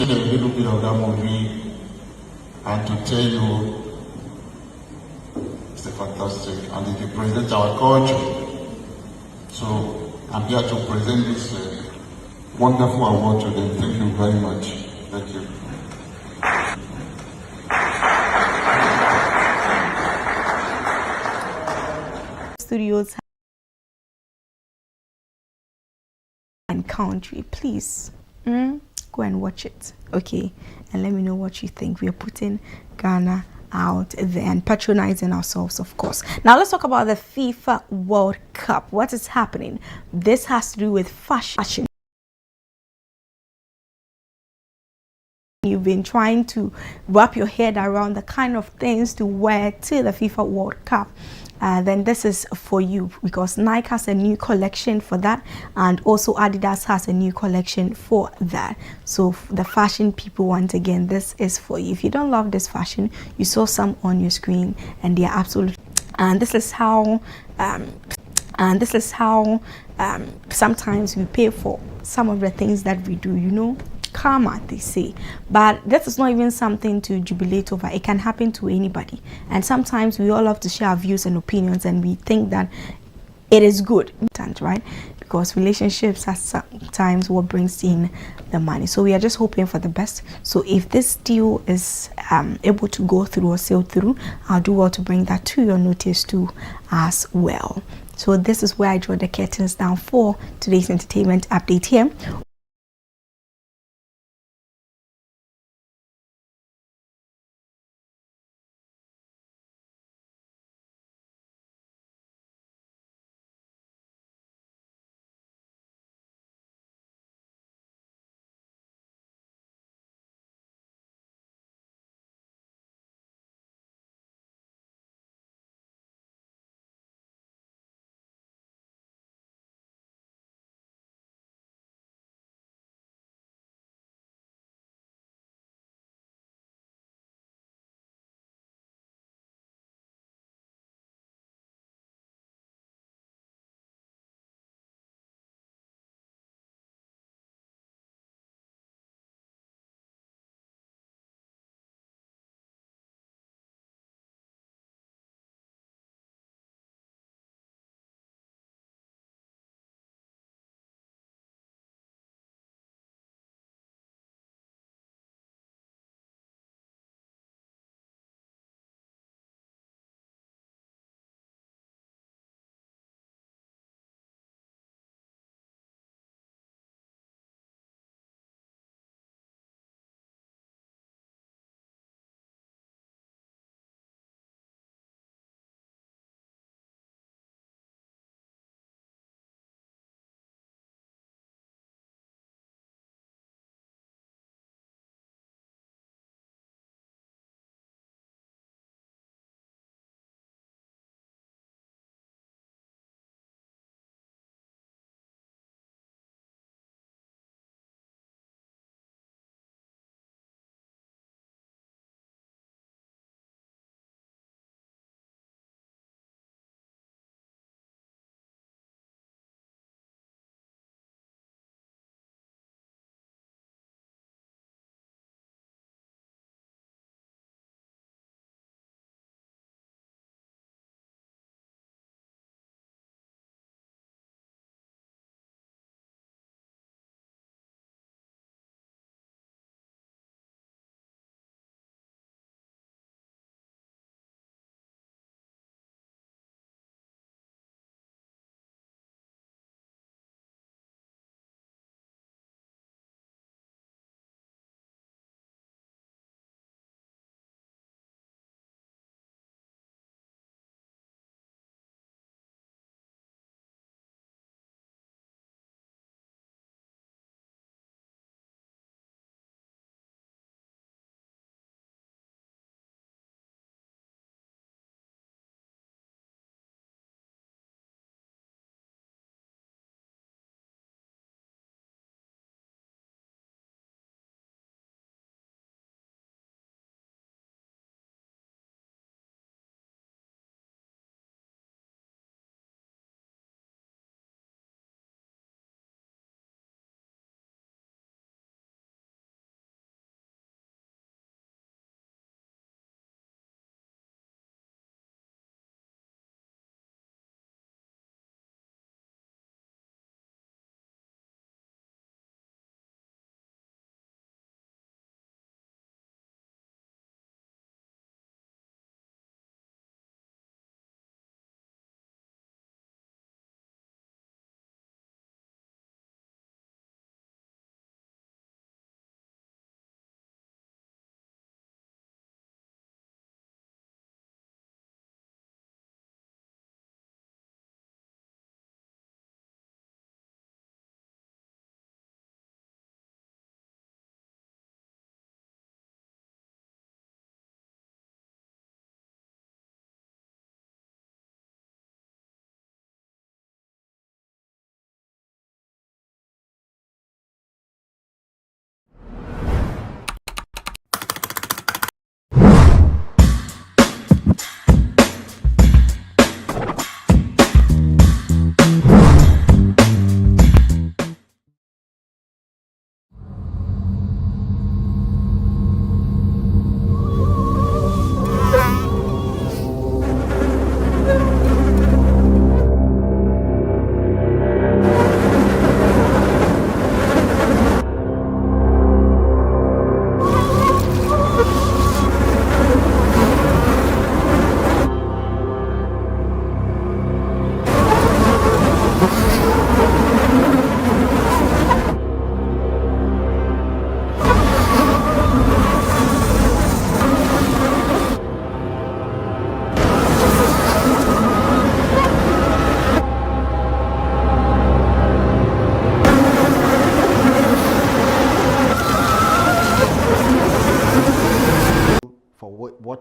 little bit of that movie, and to tell you, it's fantastic, and it represents our culture. So I'm here to present this wonderful award to them. Thank you very much. Thank you. Studios and country, please go and watch it, okay, and let me know what you think. We are putting Ghana out there and patronizing ourselves, of course. Now let's talk about the FIFA World Cup. What is happening? This has to do with fashion. You've been trying to wrap your head around the kind of things to wear to the FIFA World Cup. Then this is for you, because Nike has a new collection for that, and also Adidas has a new collection for that. So the fashion people, once again, this is for you. If you don't love this fashion, you saw some on your screen and they are absolutely, and this is how sometimes we pay for some of the things that we do, you know. Karma, they say, but that is not even something to jubilate over. It can happen to anybody, and sometimes we all love to share our views and opinions, and we think that it is good, right? Because relationships are sometimes what brings in the money. So we are just hoping for the best. So if this deal is able to go through or sail through, I'll do well to bring that to your notice too as well. So this is where I draw the curtains down for today's entertainment update here.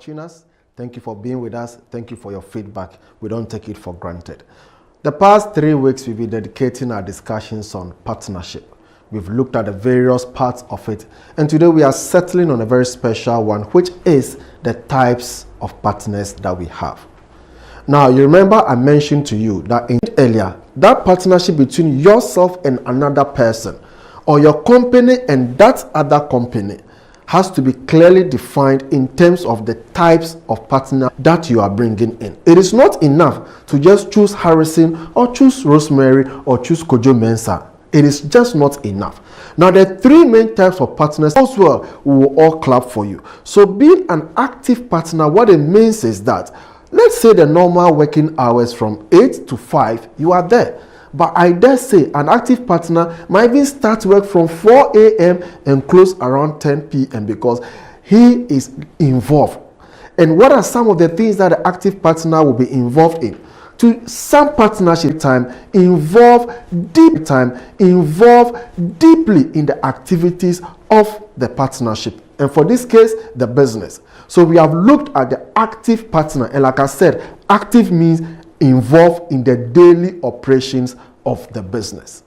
watching us. Thank you for being with us. Thank you for your feedback. We don't take it for granted. The past 3 weeks, we've been dedicating our discussions on partnership. We've looked at the various parts of it, and today we are settling on a very special one, which is the types of partners that we have. Now, you remember I mentioned to you that earlier, that partnership between yourself and another person, or your company and that other company, has to be clearly defined in terms of the types of partner that you are bringing in. It is not enough to just choose Harrison or choose Rosemary or choose Kojo Mensah. It is just not enough. Now, the 3 main types of partners as well, we will all clap for you. So being an active partner, what it means is that, let's say the normal working hours from 8 to 5, you are there. But I dare say an active partner might even start work from 4 a.m. and close around 10 p.m. because he is involved. And what are some of the things that the active partner will be involved in? To some partnership time involve deeply in the activities of the partnership, and for this case, the business. So we have looked at the active partner, and like I said, active means involved in the daily operations of the business.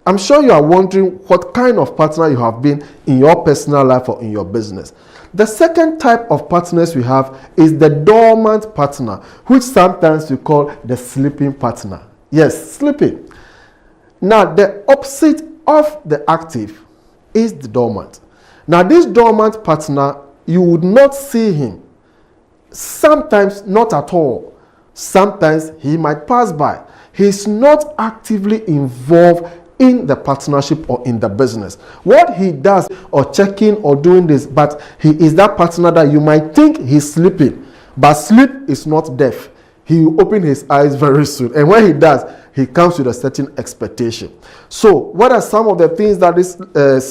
I'm sure you are wondering what kind of partner you have been in your personal life or in your business. The second type of partners we have is the dormant partner, which sometimes we call the sleeping partner. Yes, sleeping. Now, the opposite of the active is the dormant. Now, this dormant partner, you would not see him. Sometimes not at all. Sometimes he might pass by. He's not actively involved in the partnership or in the business. What he does or checking or doing this, but he is that partner that you might think he's sleeping, but sleep is not death. He will open his eyes very soon, and when he does, he comes with a certain expectation. So what are some of the things that this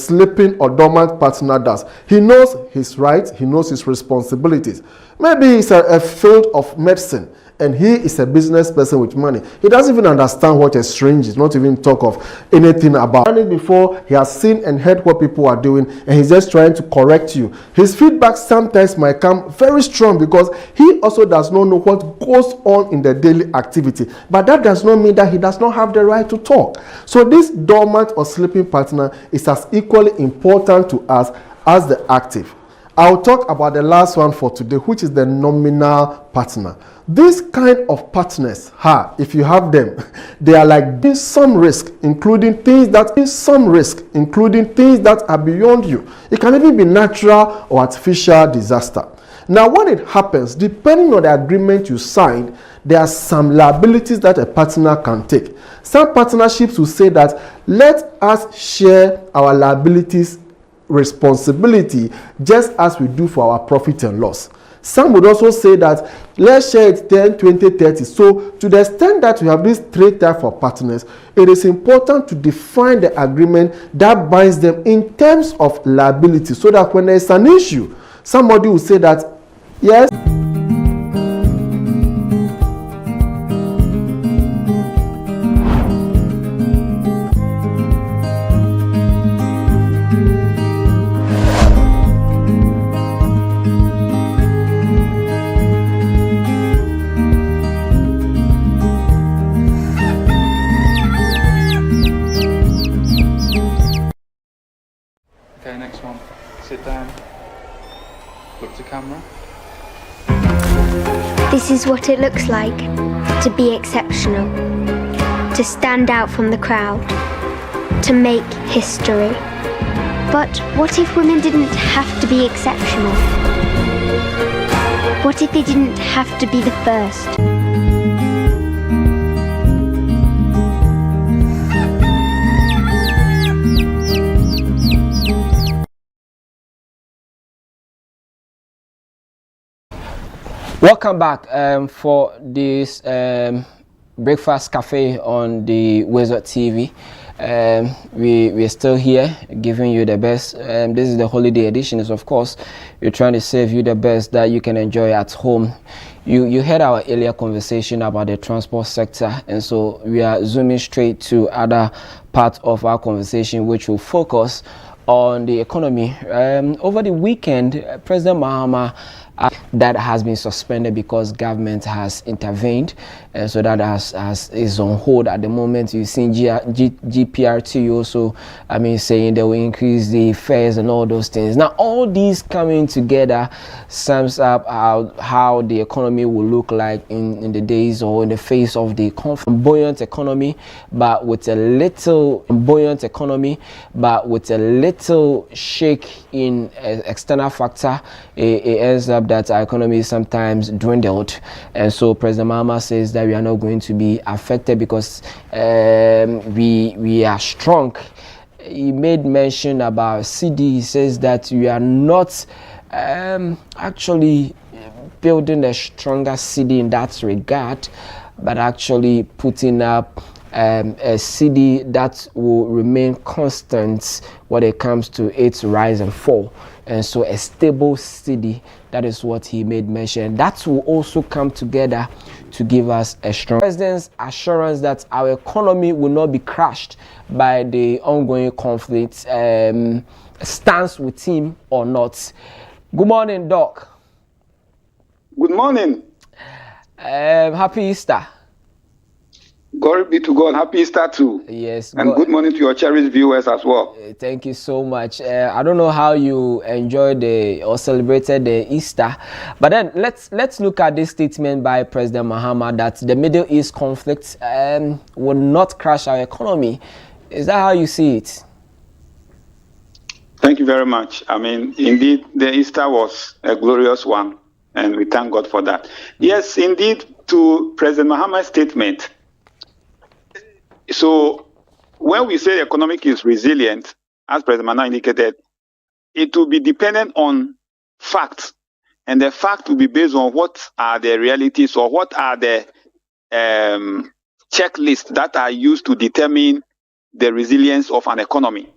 sleeping or dormant partner does? He knows his rights, he knows his responsibilities. Maybe it's a field of medicine, and he is a business person with money. He doesn't even understand what a syringe is, not even talk of anything about it before. He has seen and heard what people are doing, and he's just trying to correct you. His feedback sometimes might come very strong because he also does not know what goes on in the daily activity. But that does not mean that he does not have the right to talk. So this dormant or sleeping partner is as equally important to us as the active. I'll talk about the last one for today, which is the nominal partner. This kind of partners, if you have them, they are like some risk, including things that are beyond you. It can even be natural or artificial disaster. Now, when it happens, depending on the agreement you signed, there are some liabilities that a partner can take. Some partnerships will say that let us share our liabilities responsibility just as we do for our profit and loss. Some would also say that let's share it 10, 20, 30. So to the extent that we have these 3 types of partners, it is important to define the agreement that binds them in terms of liability, so that when there is an issue, somebody will say that yes, Okay, next one. Sit down. Look to camera. This is what it looks like to be exceptional, to stand out from the crowd, to make history. But what if women didn't have to be exceptional? What if they didn't have to be the first? Welcome back for this breakfast cafe on the WoezorTV. We're still here giving you the best. This is the holiday edition. Is of course we're trying to serve you the best that you can enjoy at home. You heard our earlier conversation about the transport sector, and so we are zooming straight to other parts of our conversation, which will focus on the economy. Over the weekend, President Mahama that has been suspended because government has intervened, and so that is on hold at the moment. You've seen GPRT also, saying they will increase the fares and all those things. Now, all these coming together sums up how the economy will look like in the days or in the face of the buoyant economy, but with a little shake in external factor. It ends up that our economy is sometimes dwindled, and so President Mahama says that we are not going to be affected because we are strong. He made mention about CD. He says that we are not actually building a stronger CD in that regard, but actually putting up a CD that will remain constant when it comes to its rise and fall. And so a stable CD, that is what he made mention. That will also come together to give us a strong president's assurance that our economy will not be crushed by the ongoing conflict, stands with him or not. Good morning, Doc. Good morning. Happy Easter. Glory be to God. Happy Easter too. Yes. And good morning to your cherished viewers as well. Thank you so much. I don't know how you enjoyed or celebrated the Easter, but then let's look at this statement by President Mahama that the Middle East conflict will not crash our economy. Is that how you see it? Thank you very much. Indeed, the Easter was a glorious one, and we thank God for that. Yes, indeed, to President Mahama's statement. So when we say economic is resilient, as President Mahama indicated, it will be dependent on facts, and the fact will be based on what are the realities or what are the checklists that are used to determine the resilience of an economy,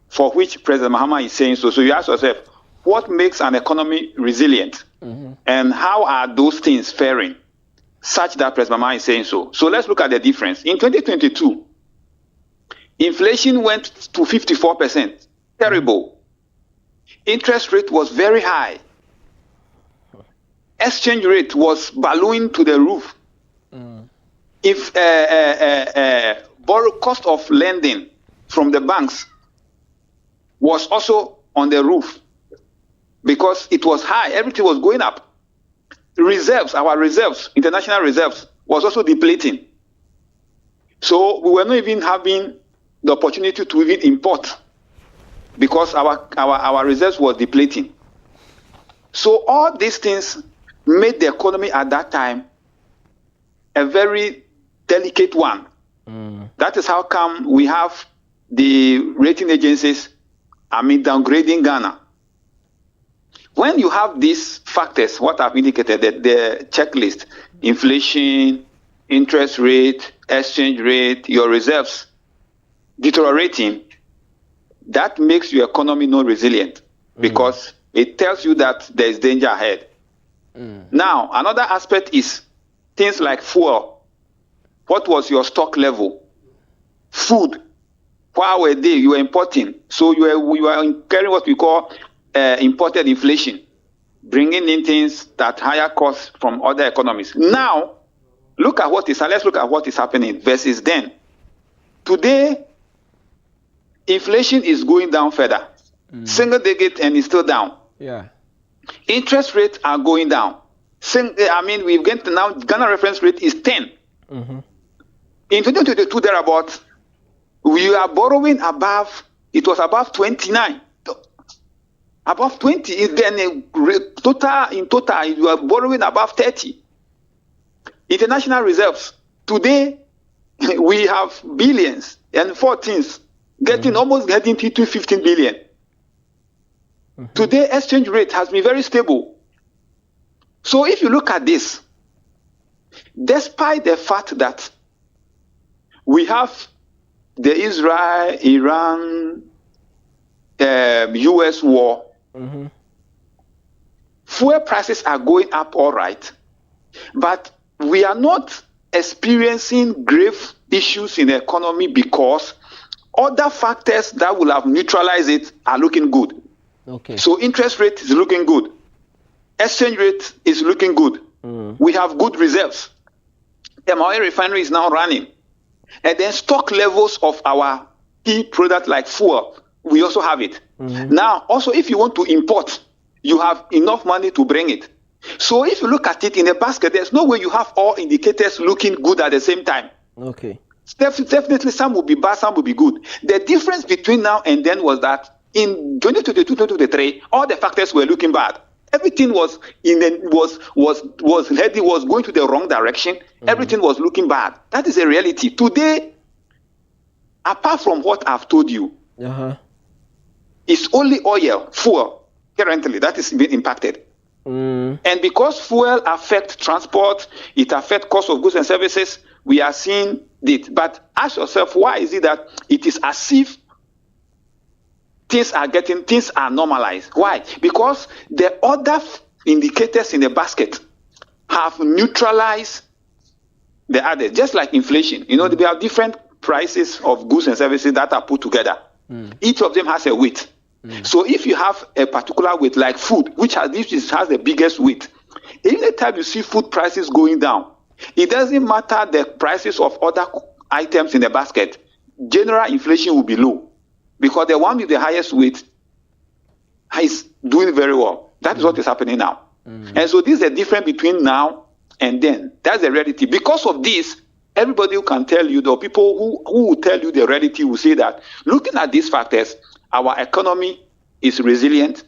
for which President Mahama is saying so. So you ask yourself, what makes an economy resilient, and how are those things faring such that President Mahama is saying so? So let's look at the difference. In 2022, inflation went to 54%. Terrible. Interest rate was very high. Exchange rate was ballooning to the roof. If borrow cost of lending from the banks was also on the roof because it was high, everything was going up. Reserves, our reserves, international reserves, was also depleting. So we were not even having the opportunity to even import because our reserves was depleting. So all these things made the economy at that time a very delicate one. That is how come we have the rating agencies, downgrading Ghana. When you have these factors, what I've indicated, the checklist, inflation, interest rate, exchange rate, your reserves deteriorating, that makes your economy not resilient because it tells you that there is danger ahead. Now, another aspect is things like fuel. What was your stock level? Food. What were they? You were importing. So you are carrying what we call imported inflation, bringing in things that higher cost from other economies. Now, let's look at what is happening versus then. Today, inflation is going down further. Single digit and is still down. Yeah. Interest rates are going down. We've get now Ghana reference rate is 10. In 2022, thereabouts, we are borrowing above. It was above 29. Above 20, then in total, you are borrowing above 30. International reserves. Today, we have billions and 14s, almost getting to 15 billion. Today, exchange rate has been very stable. So if you look at this, despite the fact that we have the Israel-Iran US war, fuel prices are going up all right, but we are not experiencing grave issues in the economy because other factors that will have neutralized it are looking good. Okay. So interest rate is looking good. exchange rate is looking good. We have good reserves. The oil refinery is now running. And then stock levels of our key product like fuel, we also have it. Now, also, if you want to import, you have enough money to bring it. So if you look at it in a basket, there's no way you have all indicators looking good at the same time. Okay. Definitely some will be bad, some will be good. The difference between now and then was that in 2022, 2023, all the factors were looking bad. Everything was heading, was going to the wrong direction. Everything was looking bad. That is a reality. Today, apart from what I've told you, it's only oil, fuel, currently, that is being impacted. And because fuel affects transport, it affects cost of goods and services, we are seeing it. But ask yourself, why is it that it is as if things are normalized? Why? Because the other indicators in the basket have neutralized the others, just like inflation. You know, there are different prices of goods and services that are put together. Each of them has a weight. So if you have a particular weight, like food, which has the biggest weight, any time you see food prices going down, it doesn't matter the prices of other items in the basket, general inflation will be low. Because the one with the highest weight is doing very well. That is what is happening now. And so this is the difference between now and then. That's the reality. Because of this, everybody who can tell you, the people who will tell you the reality will say that looking at these factors, our economy is resilient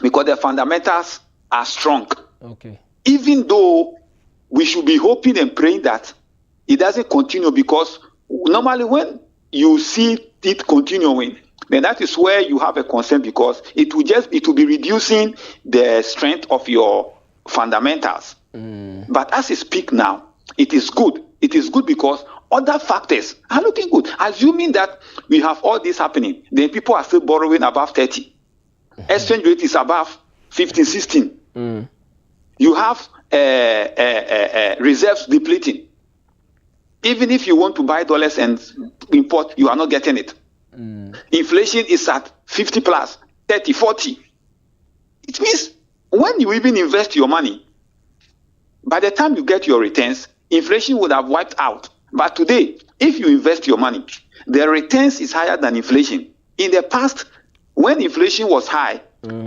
because the fundamentals are strong. Okay. Even though we should be hoping and praying that it doesn't continue, because normally when you see it continuing, then that is where you have a concern, because it will be reducing the strength of your fundamentals. But as we speak now, it is good. It is good because other factors are looking good. Assuming that we have all this happening, then people are still borrowing above 30. Exchange rate is above 15, 16. You have reserves depleting. Even if you want to buy dollars and import, you are not getting it. Inflation is at 50 plus, 30, 40. It means when you even invest your money, by the time you get your returns, inflation would have wiped out. But today, if you invest your money, the returns is higher than inflation. In the past, when inflation was high,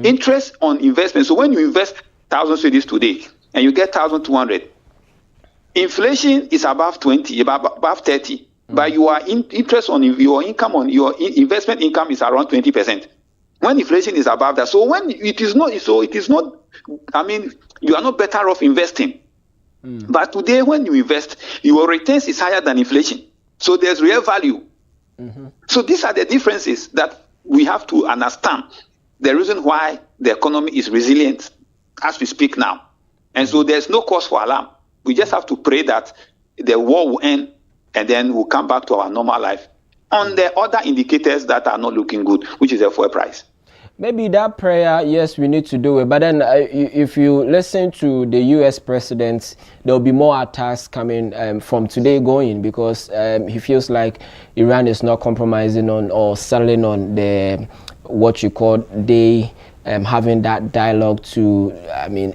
interest on investment, so when you invest 1,000 cedis today and you get 1,200, inflation is above 20, above 30, but your interest on your income, on your investment income is around 20%. When inflation is above that, so when it is not, I mean, you are not better off investing. But today, when you invest, your returns is higher than inflation. So there's real value. So these are the differences that we have to understand. The reason why the economy is resilient as we speak now. And so there's no cause for alarm. We just have to pray that the war will end and then we'll come back to our normal life on the other indicators that are not looking good, which is the fuel price. Maybe that prayer, yes, we need to do it. But then if you listen to the U.S. president, there will be more attacks coming from today going, because he feels like Iran is not compromising on or settling on the what you call having that dialogue to,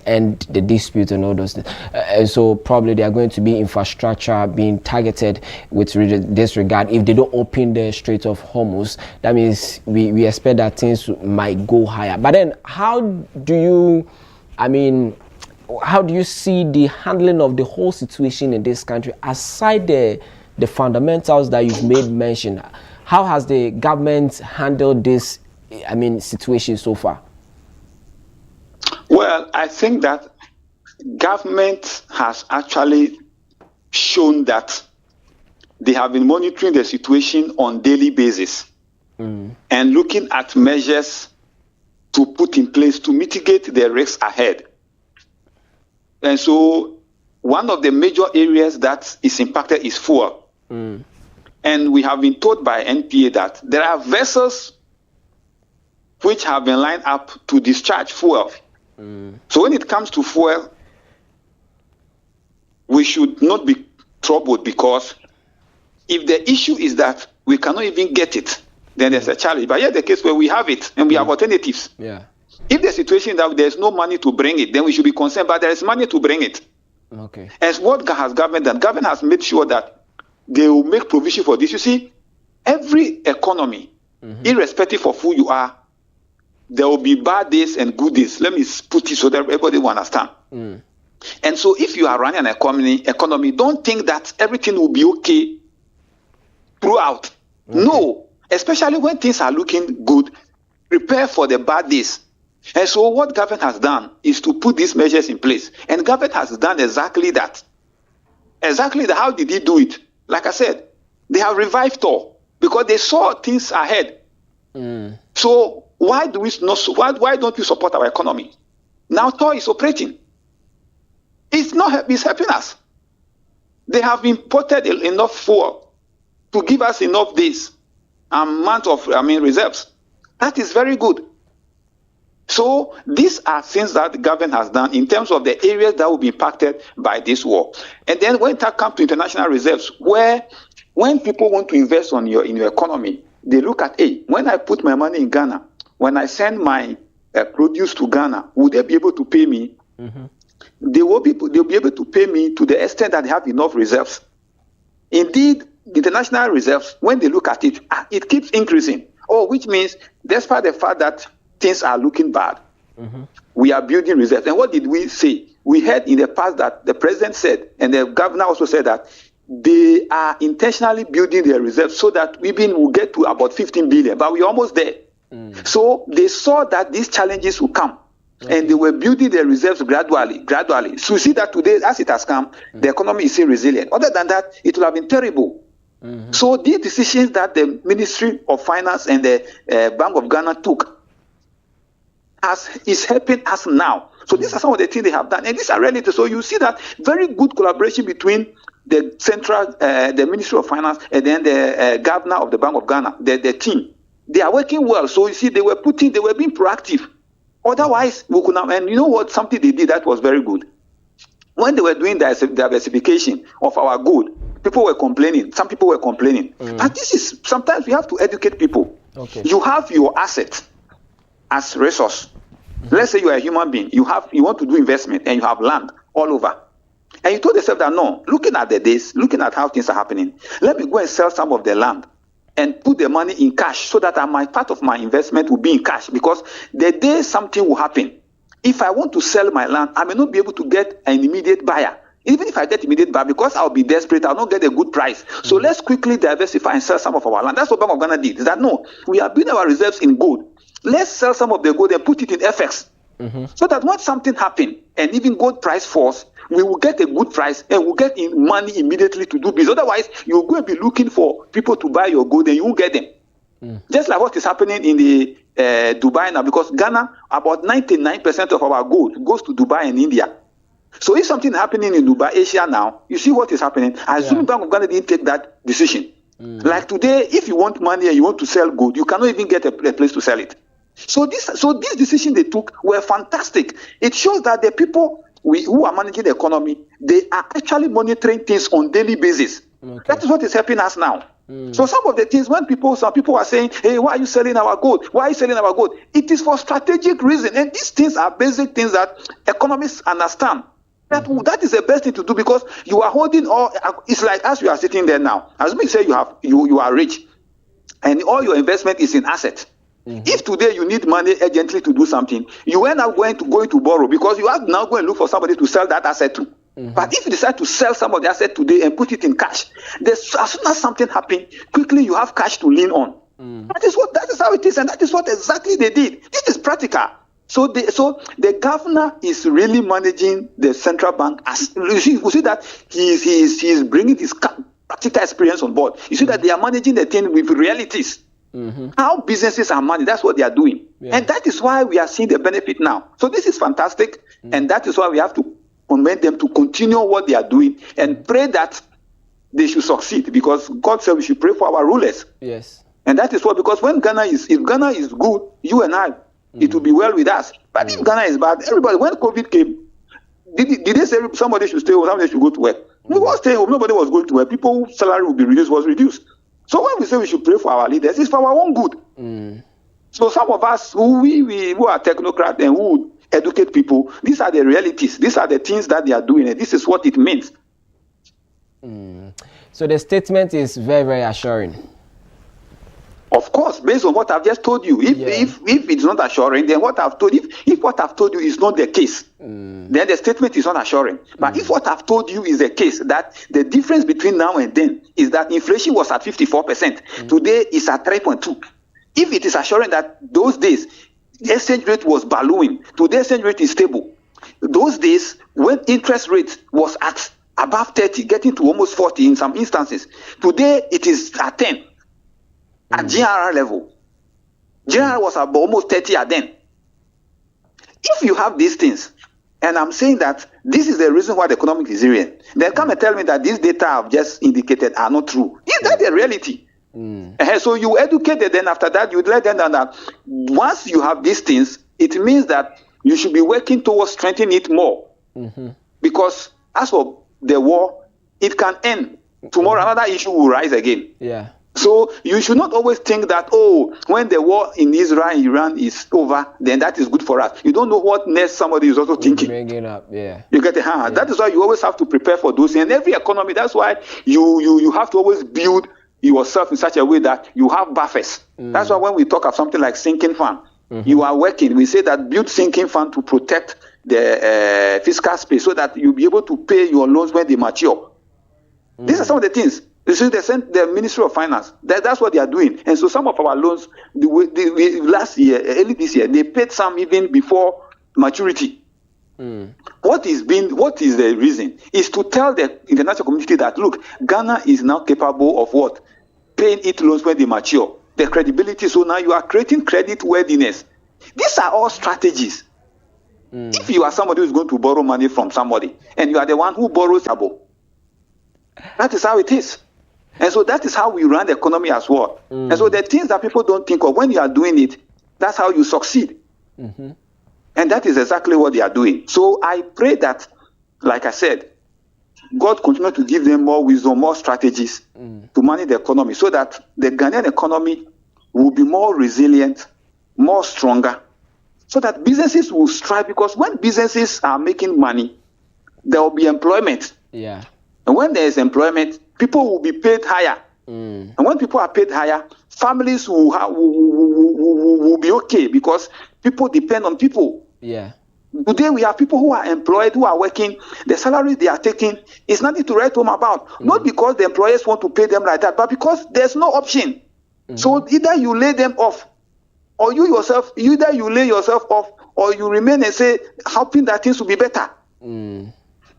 end the dispute and all those things. And so probably there are going to be infrastructure being targeted with this regard. If they don't open the Strait of Hormuz, that means we expect that things might go higher. But then how do you see the handling of the whole situation in this country, aside the fundamentals that you've made mention? How has the government handled this situation so far? Well, I think that government has actually shown that they have been monitoring the situation on daily basis and looking at measures to put in place to mitigate the risks ahead. And so one of the major areas that is impacted is fuel. And we have been told by NPA that there are vessels which have been lined up to discharge fuel. So when it comes to fuel, we should not be troubled, because if the issue is that we cannot even get it, then there's a challenge. But here's the case where we have it and we have alternatives. Yeah. If the situation that there's no money to bring it, then we should be concerned, but there is money to bring it. Okay. As what has government done? Government has made sure that they will make provision for this. You see, every economy, irrespective of who you are, there will be bad days and good days. Let me put it so that everybody will understand. And so if you are running an economy, don't think that everything will be okay throughout. No, especially when things are looking good, prepare for the bad days. And so what government has done is to put these measures in place. And government has done exactly that. Exactly that. How did he do it? Like I said, they have revived Tor because they saw things ahead. So why do we not? Why don't we support our economy? Now Tor is operating. It's helping us. They have imported enough fuel to give us enough days, amount of reserves. That is very good. So these are things that the government has done in terms of the areas that will be impacted by this war. And then when it comes to international reserves, where when people want to invest in your economy, they look at, hey, when I put my money in Ghana, when I send my produce to Ghana, will they be able to pay me? They'll be able to pay me to the extent that they have enough reserves. Indeed, the international reserves, when they look at it, it keeps increasing. Which means, despite the fact that things are looking bad, we are building reserves. And what did we say? We heard in the past that the president said, and the governor also said that they are intentionally building their reserves so that we will get to about 15 billion, but we're almost there. So they saw that these challenges will come. And they were building their reserves gradually. So you see that today, as it has come, the economy is still resilient. Other than that, it would have been terrible. So these decisions that the Ministry of Finance and the Bank of Ghana took is helping us now. So these are some of the things they have done. And these are related. So you see that very good collaboration between the central, the Ministry of Finance, and then the governor of the Bank of Ghana, the team. They are working well. So you see, they were being proactive. Otherwise, we could not. And you know what? Something they did that was very good. When they were doing the diversification of our good, people were complaining. Some people were complaining. But this is, sometimes we have to educate people. You have your asset as resource. Let's say you are a human being. You want to do investment and you have land all over. And you told yourself that, no, looking at the days, looking at how things are happening, let me go and sell some of the land and put the money in cash so that part of my investment will be in cash, because the day something will happen, if I want to sell my land, I may not be able to get an immediate buyer. Even if I get immediate buyer, because I'll be desperate, I'll not get a good price. So let's quickly diversify and sell some of our land. That's what Bank of Ghana did. Is that no, we are building our reserves in gold. Let's sell some of the gold and put it in FX. So that when something happens and even gold price falls, we will get a good price and we'll get in money immediately to do business. Otherwise, you're going to be looking for people to buy your gold and you won't get them. Just like what is happening in the Dubai now, because Ghana, about 99% of our gold goes to Dubai and India. So if something is happening in Dubai, Asia now, you see what is happening. I assume Bank of Ghana didn't take that decision. Like today, if you want money and you want to sell gold, you cannot even get a place to sell it. So this decision they took were fantastic. It shows that the people who are managing the economy, they are actually monitoring things on daily basis. That is what is helping us now. So some of the things, when some people are saying, hey, why are you selling our gold? Why are you selling our gold? It is for strategic reason. And these things are basic things that economists understand. That is the best thing to do, because you are holding all. It's like as you are sitting there now. As we say, you are rich, and all your investment is in assets. If today you need money urgently to do something, you end up going to borrow, because you have now go and look for somebody to sell that asset to. But if you decide to sell some of the asset today and put it in cash, as soon as something happens, quickly you have cash to lean on. That is how it is, and that is what exactly they did. This is practical. So the governor is really managing the central bank. As you see that he is bringing his practical experience on board. You see that they are managing the thing with realities. How businesses are managed, that's what they are doing. And that is why we are seeing the benefit now. So this is fantastic. And that is why we have to commend them to continue what they are doing and pray that they should succeed, because God said we should pray for our rulers. Yes. And that is what, because if Ghana is good, you and I, it will be well with us. But if Ghana is bad, everybody, when COVID came, did they say somebody should stay home, somebody should go to work? We were staying home, nobody was going to work. People's salary would be reduced, was reduced. So when we say we should pray for our leaders, it's for our own good. So some of us who are technocrats and who educate people, these are the realities. These are the things that they are doing, and this is what it means. So the statement is very, very assuring. Of course, based on what I've just told you. If it's not assuring, then what I've told you, if what I've told you is not the case, then the statement is not assuring. But if what I've told you is the case, that the difference between now and then is that inflation was at 54%, today is at 3.2%. If it is assuring that those days the exchange rate was ballooning, today exchange rate is stable. Those days when interest rate was at above 30, getting to almost 40 in some instances, today it is at 10 at GRR level. GRR was about almost 30 at then. If you have these things, and I'm saying that this is the reason why the economic is resilient, then come and tell me that these data I've just indicated are not true. Is that the reality? So you educate them, then after that you let them know that once you have these things, it means that you should be working towards strengthening it more. Because as for the war, it can end. Tomorrow another issue will rise again. Yeah. So you should not always think that, oh, when the war in Israel and Iran is over, then that is good for us. You don't know what next somebody is also thinking. Bringing up, yeah. You get it? Yeah. That is why you always have to prepare for those things. And every economy, that's why you have to always build yourself in such a way that you have buffers. That's why when we talk of something like sinking fund, you are working. We say that build sinking fund to protect the fiscal space so that you'll be able to pay your loans when they mature. These are some of the things. You see, they sent the Ministry of Finance. That's what they are doing. And so some of our loans, last year, early this year, they paid some even before maturity. What is the reason? Is to tell the international community that, look, Ghana is now capable of what? Paying its loans when they mature. The credibility. So now you are creating credit worthiness. These are all strategies. If you are somebody who is going to borrow money from somebody, and you are the one who borrows, that is how it is. And so that is how we run the economy as well. And so the things that people don't think of, when you are doing it, that's how you succeed. And that is exactly what they are doing. So I pray that, like I said, God continue to give them more wisdom, more strategies to manage the economy so that the Ghanaian economy will be more resilient, more stronger, so that businesses will strive. Because when businesses are making money, there will be employment. Yeah. And when there is employment, people will be paid higher. And when people are paid higher, families will be okay because people depend on people. Yeah. Today we have people who are employed, who are working. The salaries they are taking is nothing to write home about. Not because the employers want to pay them like that, but because there's no option. So either you lay them off, or you lay yourself off, or you remain and say, hoping that things will be better.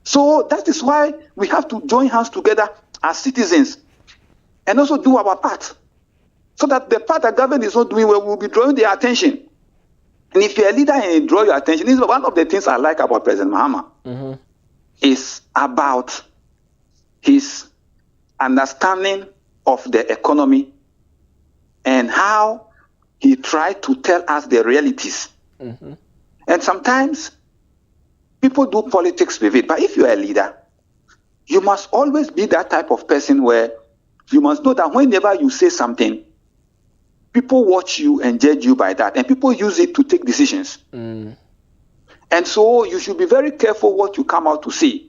So that is why we have to join hands together as citizens and also do our part. So that the part that government is not doing well will be drawing their attention. And if you're a leader and you draw your attention, this is one of the things I like about President Mahama. Is about his understanding of the economy and how he tried to tell us the realities. And sometimes people do politics with it. But if you're a leader, you must always be that type of person where you must know that whenever you say something, people watch you and judge you by that. And people use it to take decisions. And so you should be very careful what you come out to say.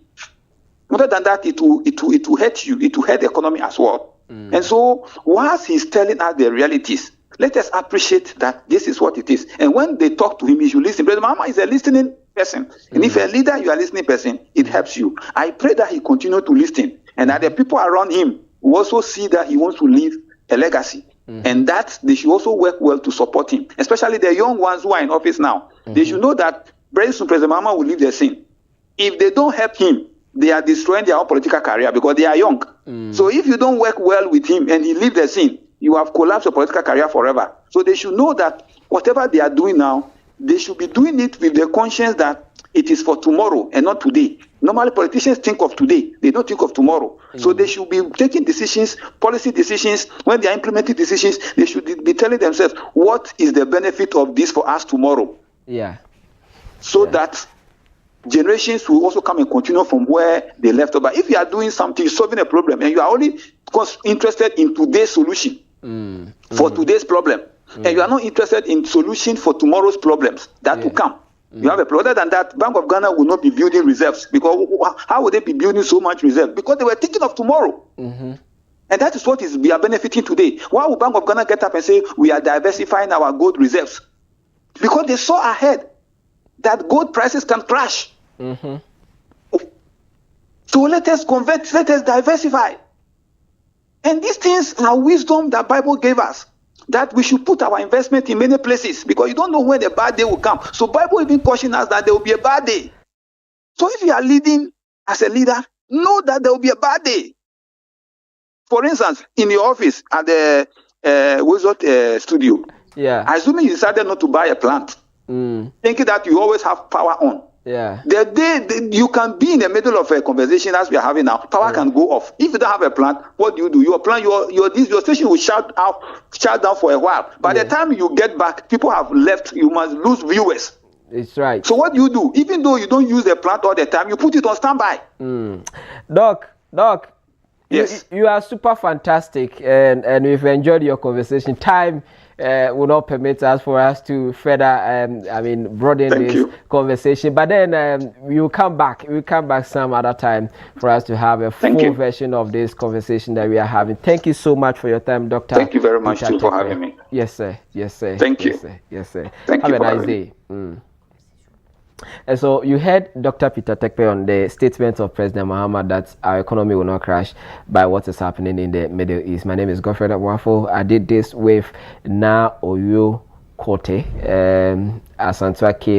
Other than that, it will hurt you. It will hurt the economy as well. And so whilst he's telling us the realities, let us appreciate that this is what it is. And when they talk to him, he should listen. President Mahama is a listening person. And if you're a leader, you are a listening person, it helps you. I pray that he continue to listen and that the people around him will also see that he wants to leave a legacy. And that they should also work well to support him, especially the young ones who are in office now. They should know that very soon President Mahama will leave the scene. If they don't help him, they are destroying their own political career because they are young. So if you don't work well with him and he leaves the scene, you have collapsed your political career forever. So they should know that whatever they are doing now, they should be doing it with the conscience that it is for tomorrow and not today. Normally, politicians think of today. They don't think of tomorrow. So they should be taking decisions, policy decisions. When they are implementing decisions, they should be telling themselves, what is the benefit of this for us tomorrow? Yeah. So that generations will also come and continue from where they left off. But if you are doing something, solving a problem, and you are only interested in today's solution for today's problem, and you are not interested in solution for tomorrow's problems that will come. You have a problem. Other than that, Bank of Ghana will not be building reserves, because how would they be building so much reserve? Because they were thinking of tomorrow. And that is what we are benefiting today. Why would Bank of Ghana get up and say we are diversifying our gold reserves? Because they saw ahead that gold prices can crash. So let us convert, let us diversify. And these things are wisdom that Bible gave us, that we should put our investment in many places, because you don't know when the bad day will come. So Bible even cautions us that there will be a bad day. So if you are leading as a leader, know that there will be a bad day. For instance, in your office at the Woezor studio, assuming you decided not to buy a plant, thinking that you always have power on. The day you can be in the middle of a conversation as we are having now, power can go off. If you don't have a plant, what do? Your plan, your station will shut down for a while. By the time you get back, people have left. You must lose viewers. It's right. So what do? Even though you don't use the plant all the time, you put it on standby. Doc. Yes. You are super fantastic, and we've enjoyed your conversation. Time will not permit us to further, broaden this conversation. But then we'll come back. We'll come back some other time for us to have a full version of this conversation that we are having. Thank you so much for your time, Doctor. Thank you very much for having me. Yes, sir. Yes, sir. Thank you. Yes, sir. Thank have you a nice day. And so you heard Dr. Peter Tekpe on the statement of President Mahama that our economy will not crash by what is happening in the Middle East. My name is Godfred Wafo. I did this with Na Oyo Kote, Asantwa K.